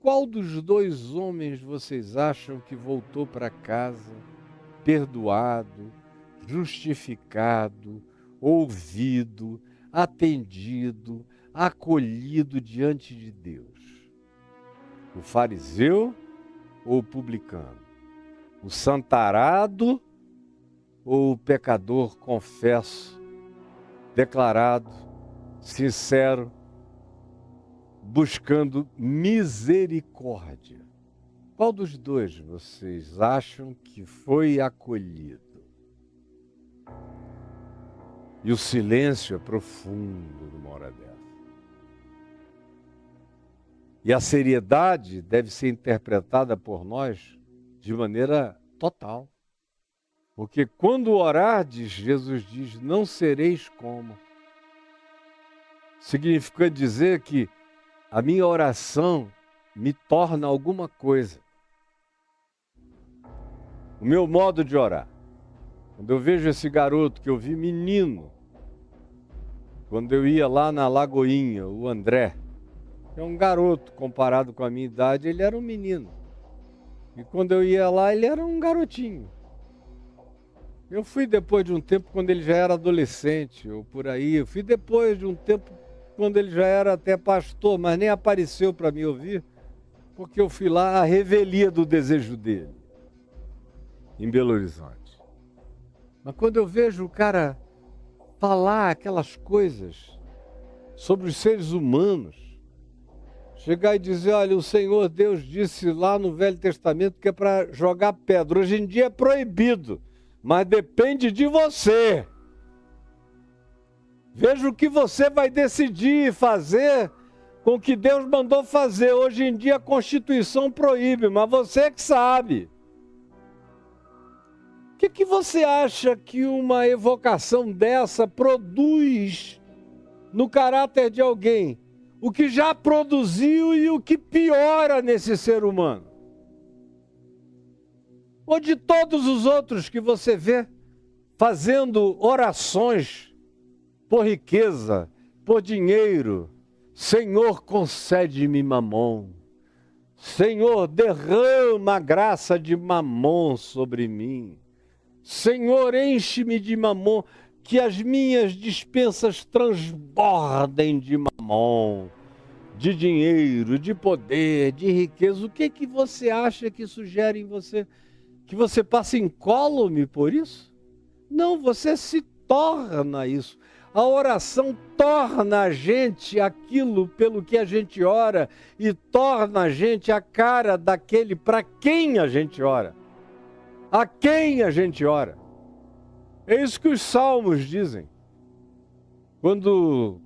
qual dos dois homens vocês acham que voltou para casa perdoado, justificado, ouvido, atendido, acolhido diante de Deus? O fariseu ou o publicano? O santarado ou o pecador confesso, declarado, sincero, buscando misericórdia? Qual dos dois vocês acham que foi acolhido? E o silêncio é profundo numa hora dessa. E a seriedade deve ser interpretada por nós de maneira total. Porque quando orardes, Jesus diz: não sereis como. Significa dizer que a minha oração me torna alguma coisa. O meu modo de orar. Quando eu vejo esse garoto que eu vi menino, quando eu ia lá na Lagoinha, o André, que é um garoto comparado com a minha idade, ele era um menino. E quando eu ia lá, ele era um garotinho. Eu fui depois de um tempo quando ele já era adolescente, ou por aí. Eu fui depois de um tempo quando ele já era até pastor, mas nem apareceu para me ouvir, porque eu fui lá à revelia do desejo dele, em Belo Horizonte. Mas quando eu vejo o cara falar aquelas coisas sobre os seres humanos, chegar e dizer: olha, o Senhor Deus disse lá no Velho Testamento que é para jogar pedra. Hoje em dia é proibido, mas depende de você. Veja o que você vai decidir fazer com o que Deus mandou fazer. Hoje em dia a Constituição proíbe, mas você que sabe. O que você acha que uma evocação dessa produz no caráter de alguém? O que já produziu e o que piora nesse ser humano? Ou de todos os outros que você vê fazendo orações por riqueza, por dinheiro: Senhor, concede-me mamon. Senhor, derrama a graça de mamon sobre mim. Senhor, enche-me de mamon, que as minhas despensas transbordem de mamon, de dinheiro, de poder, de riqueza. O que você acha que isso gera em você? Que você passa incólume por isso? Não, você se torna isso. A oração torna a gente aquilo pelo que a gente ora e torna a gente a cara daquele para quem a gente ora. A quem a gente ora. É isso que os salmos dizem. Quando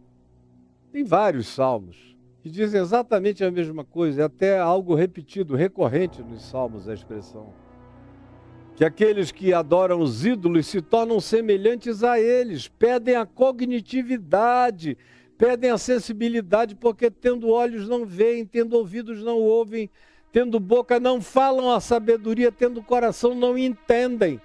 tem vários salmos que dizem exatamente a mesma coisa, é até algo repetido, recorrente nos salmos a expressão. Que aqueles que adoram os ídolos se tornam semelhantes a eles, pedem a cognitividade, pedem a sensibilidade, porque tendo olhos não veem, tendo ouvidos não ouvem, tendo boca não falam a sabedoria, tendo coração não entendem.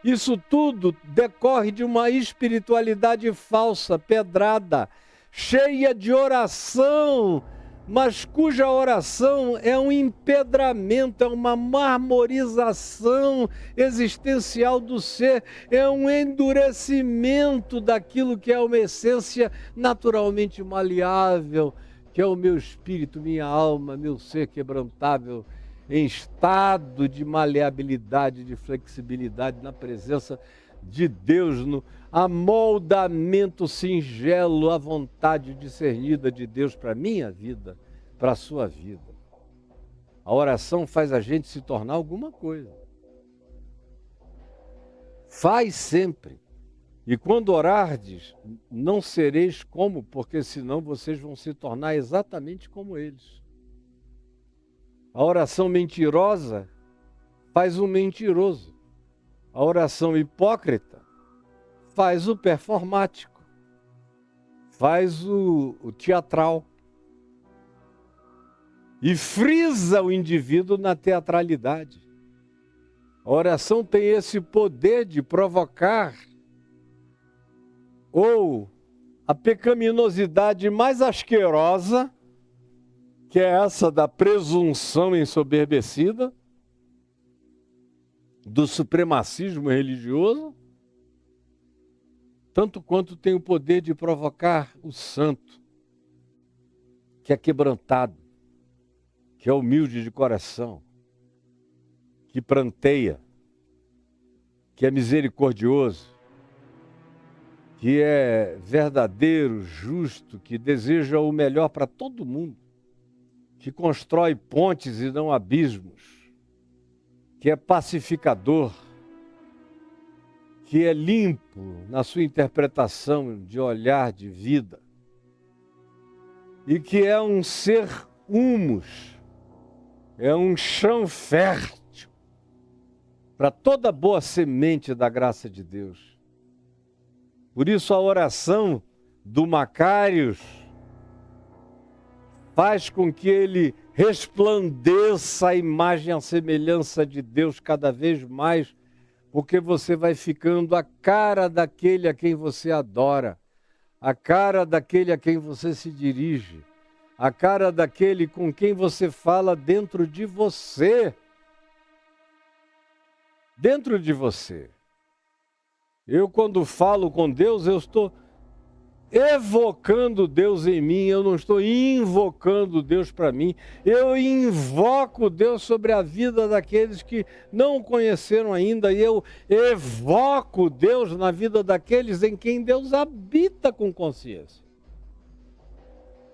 Isso tudo decorre de uma espiritualidade falsa, pedrada, cheia de oração, mas cuja oração é um empedramento, é uma marmorização existencial do ser, é um endurecimento daquilo que é uma essência naturalmente maleável, que é o meu espírito, minha alma, meu ser quebrantável, em estado de maleabilidade, de flexibilidade na presença de Deus, no amoldamento singelo, a vontade discernida de Deus para a minha vida, para a sua vida. A oração faz a gente se tornar alguma coisa. Faz sempre. E quando orardes, não sereis como, porque senão vocês vão se tornar exatamente como eles. A oração mentirosa faz o mentiroso. A oração hipócrita faz o performático, faz o teatral. E frisa o indivíduo na teatralidade. A oração tem esse poder de provocar ou a pecaminosidade mais asquerosa, que é essa da presunção ensoberbecida, do supremacismo religioso, tanto quanto tem o poder de provocar o santo, que é quebrantado, que é humilde de coração, que pranteia, que é misericordioso, que é verdadeiro, justo, que deseja o melhor para todo mundo, que constrói pontes e não abismos, que é pacificador, que é limpo na sua interpretação de olhar de vida e que é um ser humus, é um chão fértil para toda boa semente da graça de Deus. Por isso a oração do Macários faz com que ele resplandeça a imagem e a semelhança de Deus cada vez mais, porque você vai ficando a cara daquele a quem você adora, a cara daquele a quem você se dirige, a cara daquele com quem você fala dentro de você. Dentro de você. Eu, quando falo com Deus, eu estou evocando Deus em mim, eu não estou invocando Deus para mim. Eu invoco Deus sobre a vida daqueles que não o conheceram ainda, e eu evoco Deus na vida daqueles em quem Deus habita com consciência.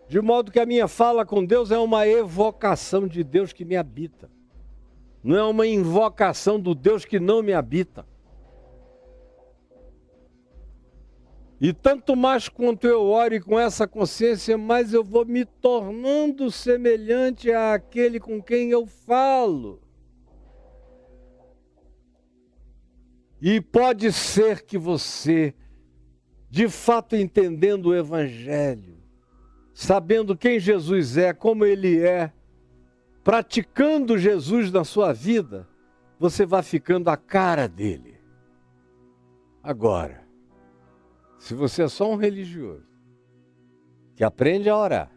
De modo que a minha fala com Deus é uma evocação de Deus que me habita. Não é uma invocação do Deus que não me habita. E tanto mais quanto eu ore com essa consciência, mais eu vou me tornando semelhante àquele com quem eu falo. E pode ser que você, de fato entendendo o Evangelho, sabendo quem Jesus é, como Ele é, praticando Jesus na sua vida, você vai ficando a cara dele. Agora, se você é só um religioso, que aprende a orar,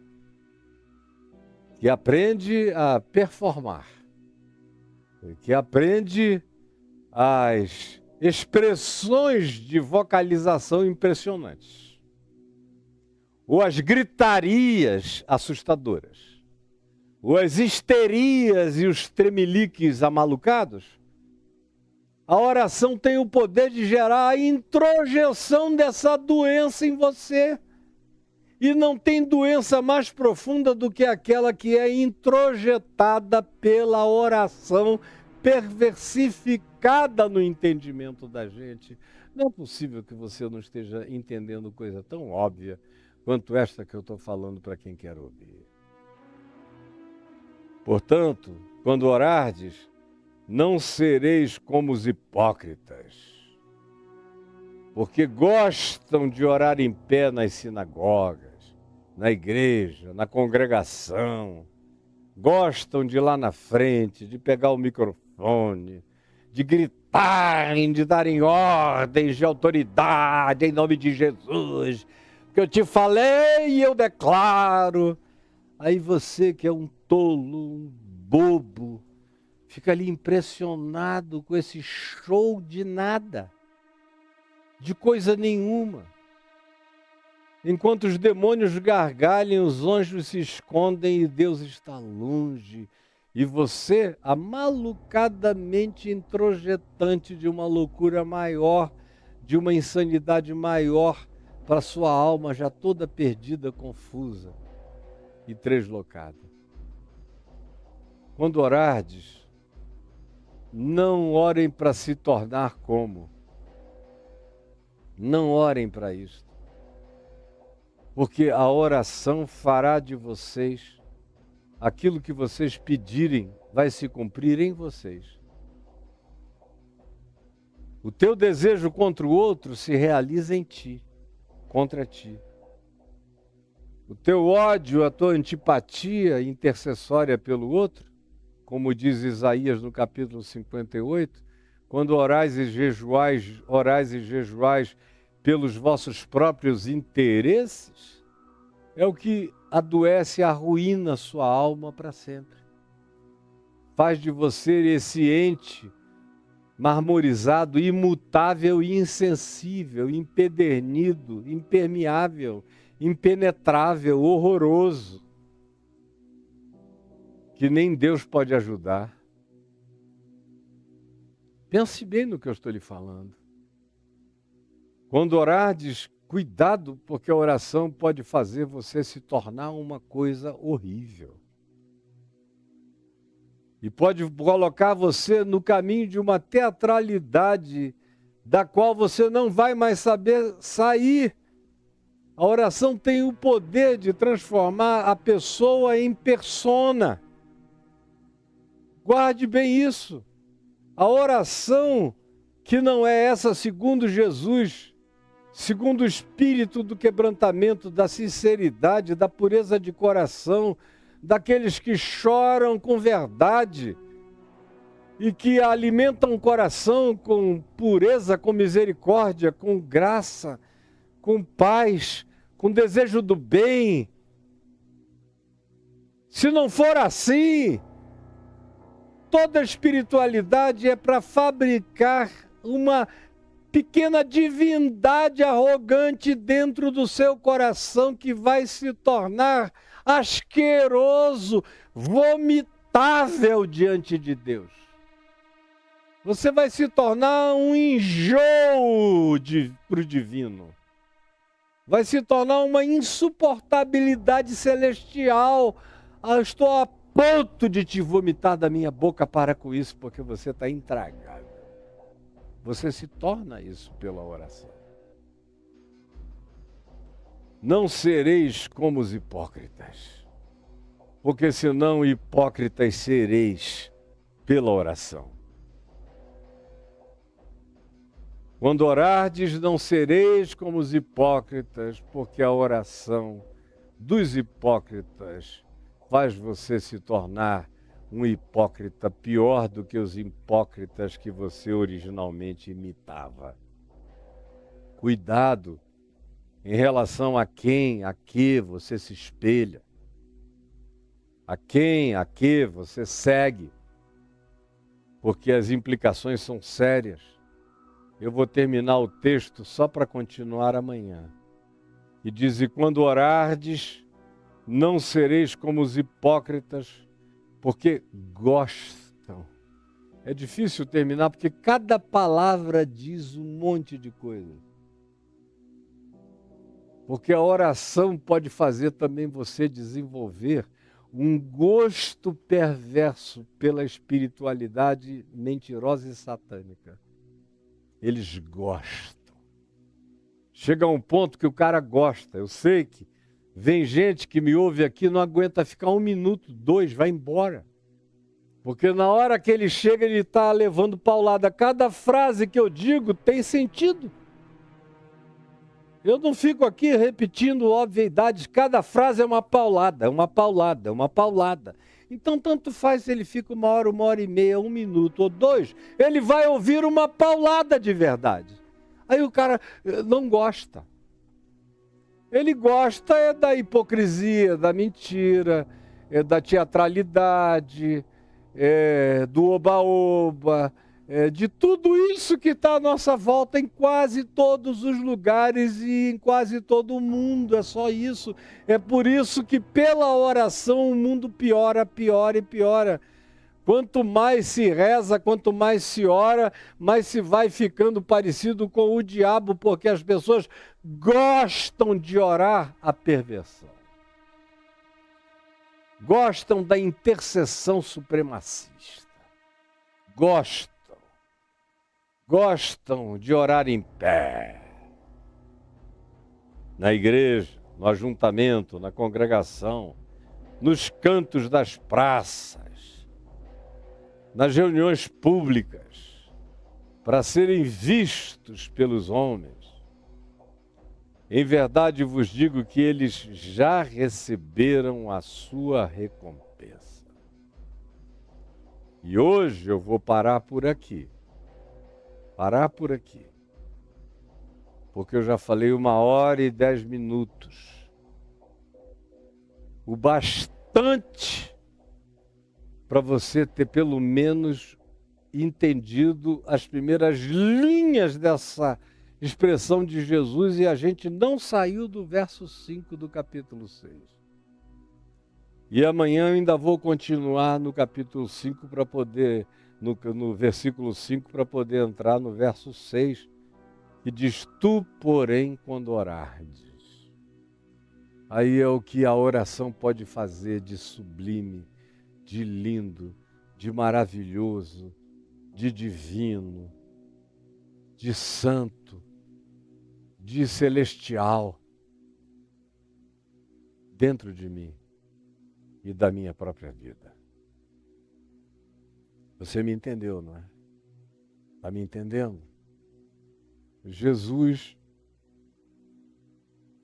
que aprende a performar, que aprende as expressões de vocalização impressionantes, ou as gritarias assustadoras, ou as histerias e os tremeliques amalucados, a oração tem o poder de gerar a introjeção dessa doença em você. E não tem doença mais profunda do que aquela que é introjetada pela oração perversificada no entendimento da gente. Não é possível que você não esteja entendendo coisa tão óbvia quanto esta que eu estou falando para quem quer ouvir. Portanto, quando orardes, não sereis como os hipócritas, porque gostam de orar em pé nas sinagogas, na igreja, na congregação, gostam de ir lá na frente, de pegar o microfone, de gritarem, de darem ordens de autoridade em nome de Jesus, que eu te falei e eu declaro. Aí você que é um tolo, um bobo, fica ali impressionado com esse show de nada, de coisa nenhuma. Enquanto os demônios gargalham, os anjos se escondem e Deus está longe. E você, amalucadamente introjetante de uma loucura maior, de uma insanidade maior, para sua alma já toda perdida, confusa e translocada. Quando orardes, não orem para se tornar como, Não orem para isso. Porque a oração fará de vocês aquilo que vocês pedirem, vai se cumprir em vocês. O teu desejo contra o outro se realiza em ti, contra ti. O teu ódio, a tua antipatia intercessória pelo outro, como diz Isaías no capítulo 58, quando orais e jejuais pelos vossos próprios interesses, é o que adoece e arruína sua alma para sempre. Faz de você esse ente marmorizado, imutável e insensível, empedernido, impermeável, impenetrável, horroroso, que nem Deus pode ajudar. Pense bem no que eu estou lhe falando. Quando orardes, cuidado, porque a oração pode fazer você se tornar uma coisa horrível. E pode colocar você no caminho de uma teatralidade da qual você não vai mais saber sair. A oração tem o poder de transformar a pessoa em persona. Guarde bem isso. A oração, que não é essa segundo Jesus, segundo o espírito do quebrantamento, da sinceridade, da pureza de coração, daqueles que choram com verdade e que alimentam o coração com pureza, com misericórdia, com graça, com paz, com desejo do bem. Se não for assim, toda espiritualidade é para fabricar uma pequena divindade arrogante dentro do seu coração que vai se tornar asqueroso, vomitável diante de Deus. Você vai se tornar um enjoo para o divino. Vai se tornar uma insuportabilidade celestial. Estou a ponto de te vomitar da minha boca, para com isso, porque você está intragável. Você se torna isso pela oração. Não sereis como os hipócritas, porque senão hipócritas sereis pela oração. Quando orardes, não sereis como os hipócritas, porque a oração dos hipócritas faz você se tornar um hipócrita pior do que os hipócritas que você originalmente imitava. Cuidado em relação a quem, a que você se espelha, a quem, a que você segue, porque as implicações são sérias. Eu vou terminar o texto só para continuar amanhã. E diz: e quando orardes, não sereis como os hipócritas, porque gostam. É difícil terminar, porque cada palavra diz um monte de coisa. Porque a oração pode fazer também você desenvolver um gosto perverso pela espiritualidade mentirosa e satânica. Eles gostam. Chega a um ponto que o cara gosta. Eu sei que vem gente que me ouve aqui, não aguenta ficar 1 minuto, 2, vai embora. Porque na hora que ele chega, ele está levando paulada. Cada frase que eu digo tem sentido. Eu não fico aqui repetindo obviedades. Cada frase é uma paulada, uma paulada, uma paulada. Então, tanto faz se ele fica 1 hora e meia, 1 minuto ou 2, ele vai ouvir uma paulada de verdade. Aí o cara não gosta. Ele gosta é da hipocrisia, da mentira, da teatralidade, do oba-oba, de tudo isso que está à nossa volta em quase todos os lugares e em quase todo o mundo. É só isso. É por isso que pela oração o mundo piora, piora e piora. Quanto mais se reza, quanto mais se ora, mais se vai ficando parecido com o diabo, porque as pessoas gostam de orar a perversão. Gostam da intercessão supremacista. Gostam de orar em pé. na igreja, no ajuntamento, na congregação, nos cantos das praças, nas reuniões públicas, para serem vistos pelos homens. Em verdade vos digo que eles já receberam a sua recompensa. E hoje eu vou parar por aqui. Porque eu já falei 1h10. O bastante para você ter pelo menos entendido as primeiras linhas dessa expressão de Jesus, e a gente não saiu do verso 5 do capítulo 6. E amanhã eu ainda vou continuar no capítulo 5 para poder, no versículo 5, para poder entrar no verso 6, que diz: tu, porém, quando orardes. Aí é o que a oração pode fazer de sublime, de lindo, de maravilhoso, de divino, de santo, de celestial, dentro de mim e da minha própria vida. Você me entendeu, não é? Está me entendendo? Jesus,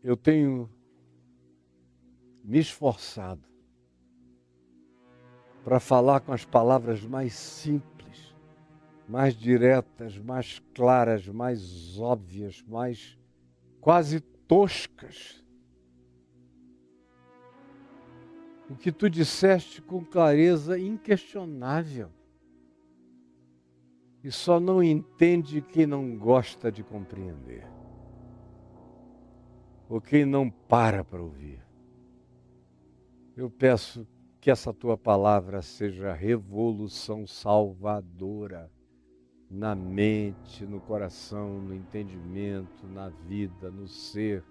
eu tenho me esforçado para falar com as palavras mais simples, mais diretas, mais claras, mais óbvias, mais quase toscas. O que tu disseste com clareza inquestionável. E só não entende quem não gosta de compreender. Ou quem não para ouvir. Eu peço que essa tua palavra seja revolução salvadora na mente, no coração, no entendimento, na vida, no ser,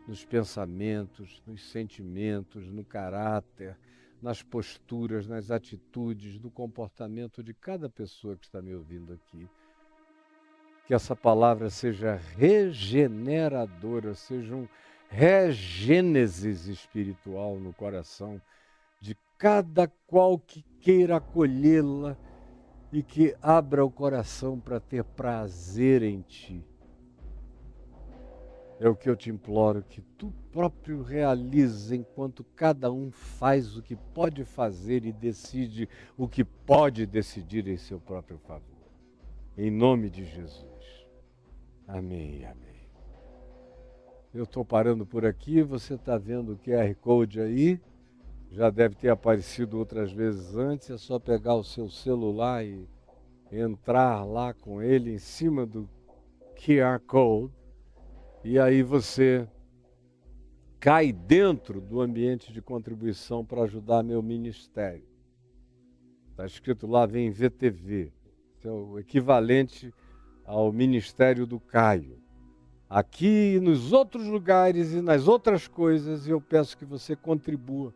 nos pensamentos, nos sentimentos, no caráter, nas posturas, nas atitudes, no comportamento de cada pessoa que está me ouvindo aqui. Que essa palavra seja regeneradora, seja um regênesis espiritual no coração de cada qual que queira acolhê-la e que abra o coração para ter prazer em ti. É o que eu te imploro, que tu próprio realizes enquanto cada um faz o que pode fazer e decide o que pode decidir em seu próprio favor. Em nome de Jesus. Amém, amém. Eu estou parando por aqui, você está vendo o QR Code aí, já deve ter aparecido outras vezes antes, é só pegar o seu celular e entrar lá com ele em cima do QR Code, e aí você cai dentro do ambiente de contribuição para ajudar meu ministério. Está escrito lá, vem VTV, é o equivalente ao Ministério do Caio. Aqui e nos outros lugares e nas outras coisas, eu peço que você contribua.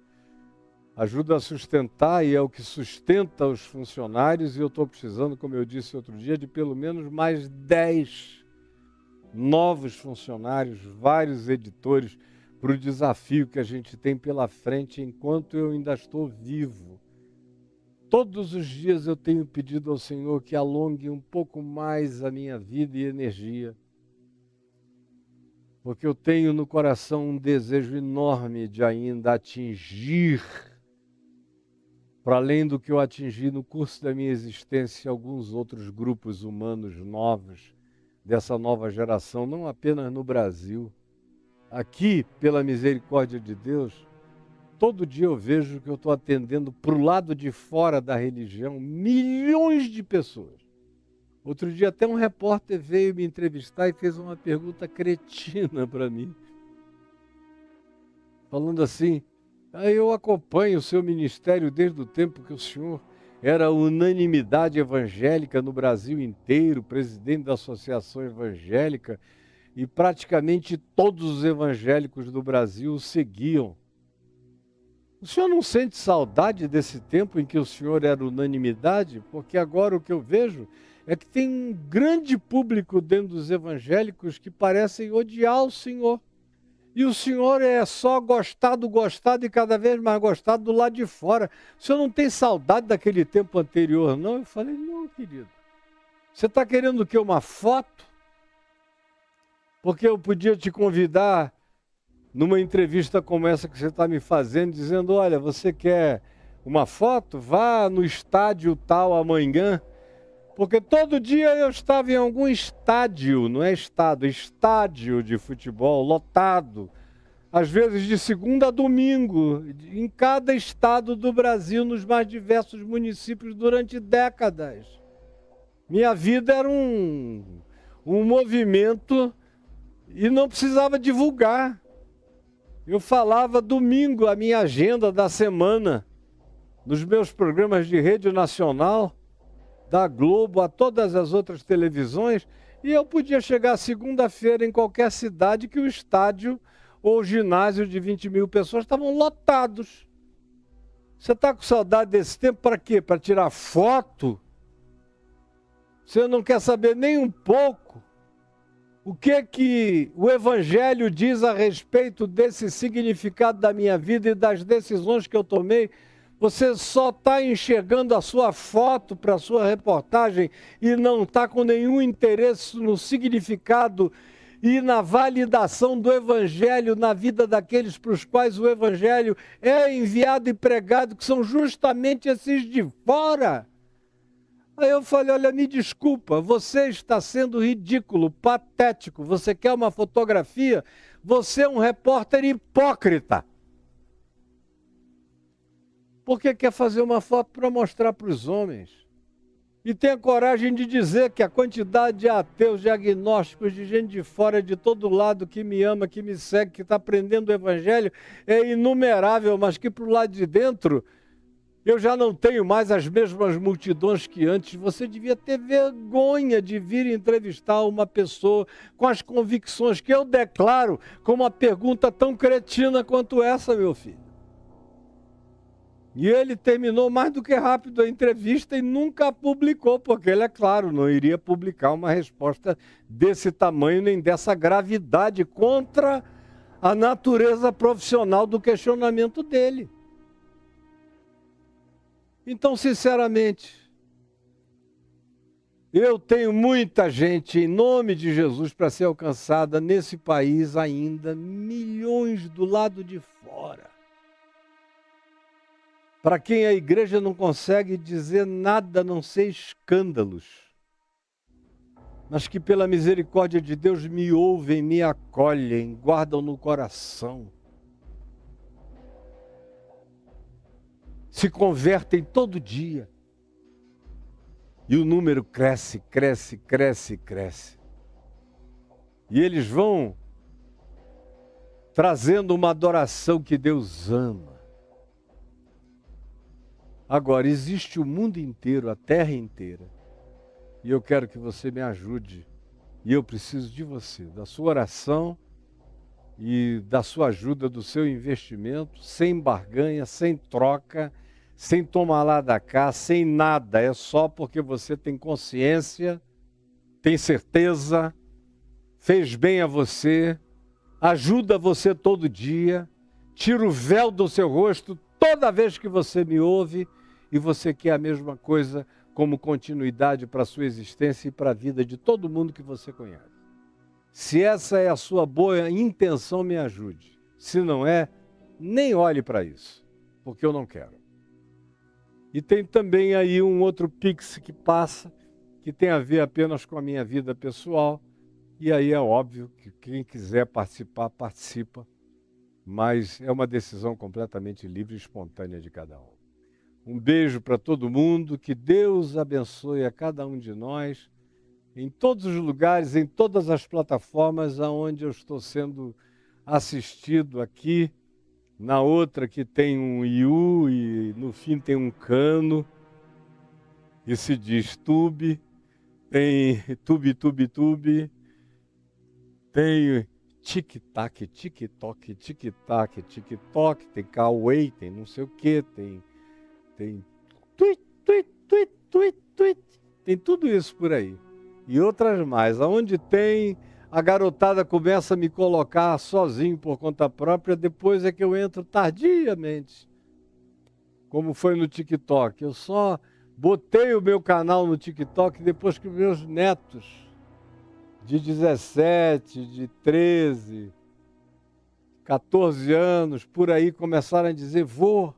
Ajuda a sustentar, e é o que sustenta os funcionários, e eu estou precisando, como eu disse outro dia, de pelo menos mais 10 novos funcionários, vários editores, para o desafio que a gente tem pela frente enquanto eu ainda estou vivo. Todos os dias eu tenho pedido ao Senhor que alongue um pouco mais a minha vida e energia, porque eu tenho no coração um desejo enorme de ainda atingir, para além do que eu atingi no curso da minha existência, alguns outros grupos humanos novos, dessa nova geração, não apenas no Brasil. Aqui, pela misericórdia de Deus, todo dia eu vejo que eu estou atendendo para o lado de fora da religião milhões de pessoas. Outro dia até um repórter veio me entrevistar e fez uma pergunta cretina para mim. Falando assim: eu acompanho o seu ministério desde o tempo que o senhor era unanimidade evangélica no Brasil inteiro, presidente da Associação Evangélica, e praticamente todos os evangélicos do Brasil o seguiam. O senhor não sente saudade desse tempo em que o senhor era unanimidade? Porque agora o que eu vejo é que tem um grande público dentro dos evangélicos que parecem odiar o senhor. E o senhor é só gostado e cada vez mais gostado do lado de fora. O senhor não tem saudade daquele tempo anterior, não? Eu falei, não, querido. Você está querendo o quê? Uma foto? Porque eu podia te convidar numa entrevista como essa que você está me fazendo, dizendo, olha, você quer uma foto? Vá no estádio tal amanhã. Porque todo dia eu estava em algum estádio, não é estádio de futebol, lotado. Às vezes de segunda a domingo, em cada estado do Brasil, nos mais diversos municípios, durante décadas. Minha vida era um movimento e não precisava divulgar. Eu falava domingo a minha agenda da semana, nos meus programas de rede nacional, da Globo a todas as outras televisões, e eu podia chegar segunda-feira em qualquer cidade que o estádio ou o ginásio de 20 mil pessoas estavam lotados. Você está com saudade desse tempo para quê? Para tirar foto? Você não quer saber nem um pouco o que o Evangelho diz a respeito desse significado da minha vida e das decisões que eu tomei? Você só está enxergando a sua foto para a sua reportagem e não está com nenhum interesse no significado e na validação do Evangelho na vida daqueles para os quais o Evangelho é enviado e pregado, que são justamente esses de fora. Aí eu falei, olha, me desculpa, você está sendo ridículo, patético, você quer uma fotografia? Você é um repórter hipócrita. Porque quer fazer uma foto para mostrar para os homens. E tem a coragem de dizer que a quantidade de ateus, de agnósticos, de gente de fora, de todo lado, que me ama, que me segue, que está aprendendo o Evangelho, é inumerável, mas que para o lado de dentro eu já não tenho mais as mesmas multidões que antes. Você devia ter vergonha de vir entrevistar uma pessoa com as convicções que eu declaro com uma pergunta tão cretina quanto essa, meu filho. E ele terminou mais do que rápido a entrevista e nunca a publicou, porque ele, é claro, não iria publicar uma resposta desse tamanho nem dessa gravidade contra a natureza profissional do questionamento dele. Então, sinceramente, eu tenho muita gente, em nome de Jesus, para ser alcançada nesse país ainda, milhões do lado de fora. Para quem a igreja não consegue dizer nada a não ser escândalos, mas que pela misericórdia de Deus me ouvem, me acolhem, guardam no coração, se convertem todo dia. E o número cresce, cresce, cresce, cresce. E eles vão trazendo uma adoração que Deus ama. Agora, existe o mundo inteiro, a terra inteira. E eu quero que você me ajude. E eu preciso de você, da sua oração e da sua ajuda, do seu investimento, sem barganha, sem troca, sem tomar lá da cá, sem nada. É só porque você tem consciência, tem certeza, fez bem a você, ajuda você todo dia, tira o véu do seu rosto toda vez que você me ouve e você quer a mesma coisa como continuidade para a sua existência e para a vida de todo mundo que você conhece. Se essa é a sua boa intenção, me ajude. Se não é, nem olhe para isso, porque eu não quero. E tem também aí um outro Pix que passa, que tem a ver apenas com a minha vida pessoal, e aí é óbvio que quem quiser participar, participa, mas é uma decisão completamente livre e espontânea de cada um. Um beijo para todo mundo, que Deus abençoe a cada um de nós, em todos os lugares, em todas as plataformas aonde eu estou sendo assistido aqui, na outra que tem um iu e no fim tem um cano, e se diz tube, tem tube, tem tic-tac, tic-toc, tic-tac, tic-toc, tem Kawaii, tem não sei o que, tem tweet, tem tudo isso por aí. E outras mais. Aonde tem, a garotada começa a me colocar sozinho por conta própria, depois é que eu entro tardiamente. Como foi no TikTok. Eu só botei o meu canal no TikTok depois que meus netos, de 17, de 13, 14 anos, por aí, começaram a dizer: vô,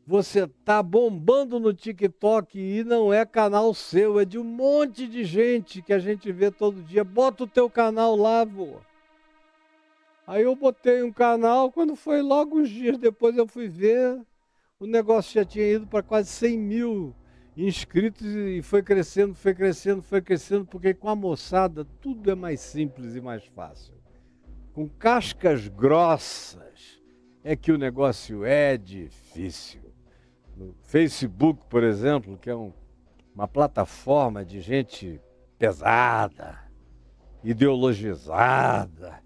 você tá bombando no TikTok e não é canal seu, é de um monte de gente que a gente vê todo dia. Bota o teu canal lá, vô. Aí eu botei um canal, quando foi logo uns dias depois eu fui ver, o negócio já tinha ido para quase 100 mil inscritos e foi crescendo, foi crescendo, foi crescendo, porque com a moçada tudo é mais simples e mais fácil. Com cascas grossas é que o negócio é difícil. No Facebook, por exemplo, que é uma plataforma de gente pesada, ideologizada,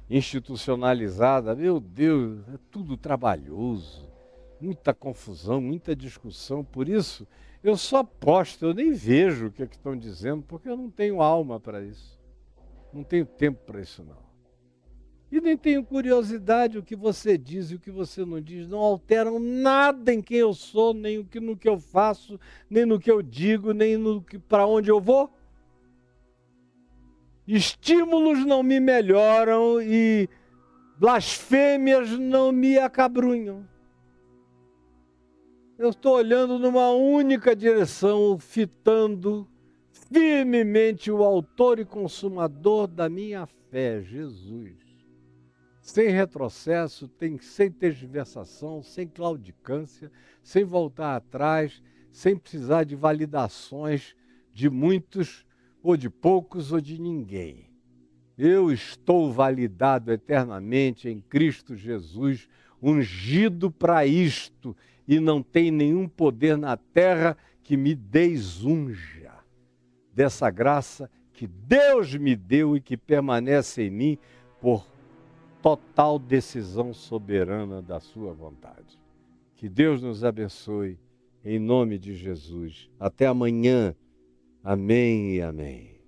institucionalizada, meu Deus, é tudo trabalhoso, muita confusão, muita discussão. Por isso, eu só posto, eu nem vejo o que estão dizendo, porque eu não tenho alma para isso. Não tenho tempo para isso, não. E nem tenho curiosidade, o que você diz e o que você não diz não alteram nada em quem eu sou, nem no que eu faço, nem no que eu digo, nem para onde eu vou. Estímulos não me melhoram e blasfêmias não me acabrunham. Eu estou olhando numa única direção, fitando firmemente o autor e consumador da minha fé, Jesus. Sem retrocesso, sem tergiversação, sem claudicância, sem voltar atrás, sem precisar de validações de muitos, ou de poucos, ou de ninguém. Eu estou validado eternamente em Cristo Jesus, ungido para isto, e não tem nenhum poder na terra que me desunja dessa graça que Deus me deu e que permanece em mim por total decisão soberana da sua vontade. Que Deus nos abençoe, em nome de Jesus. Até amanhã. Amém e amém.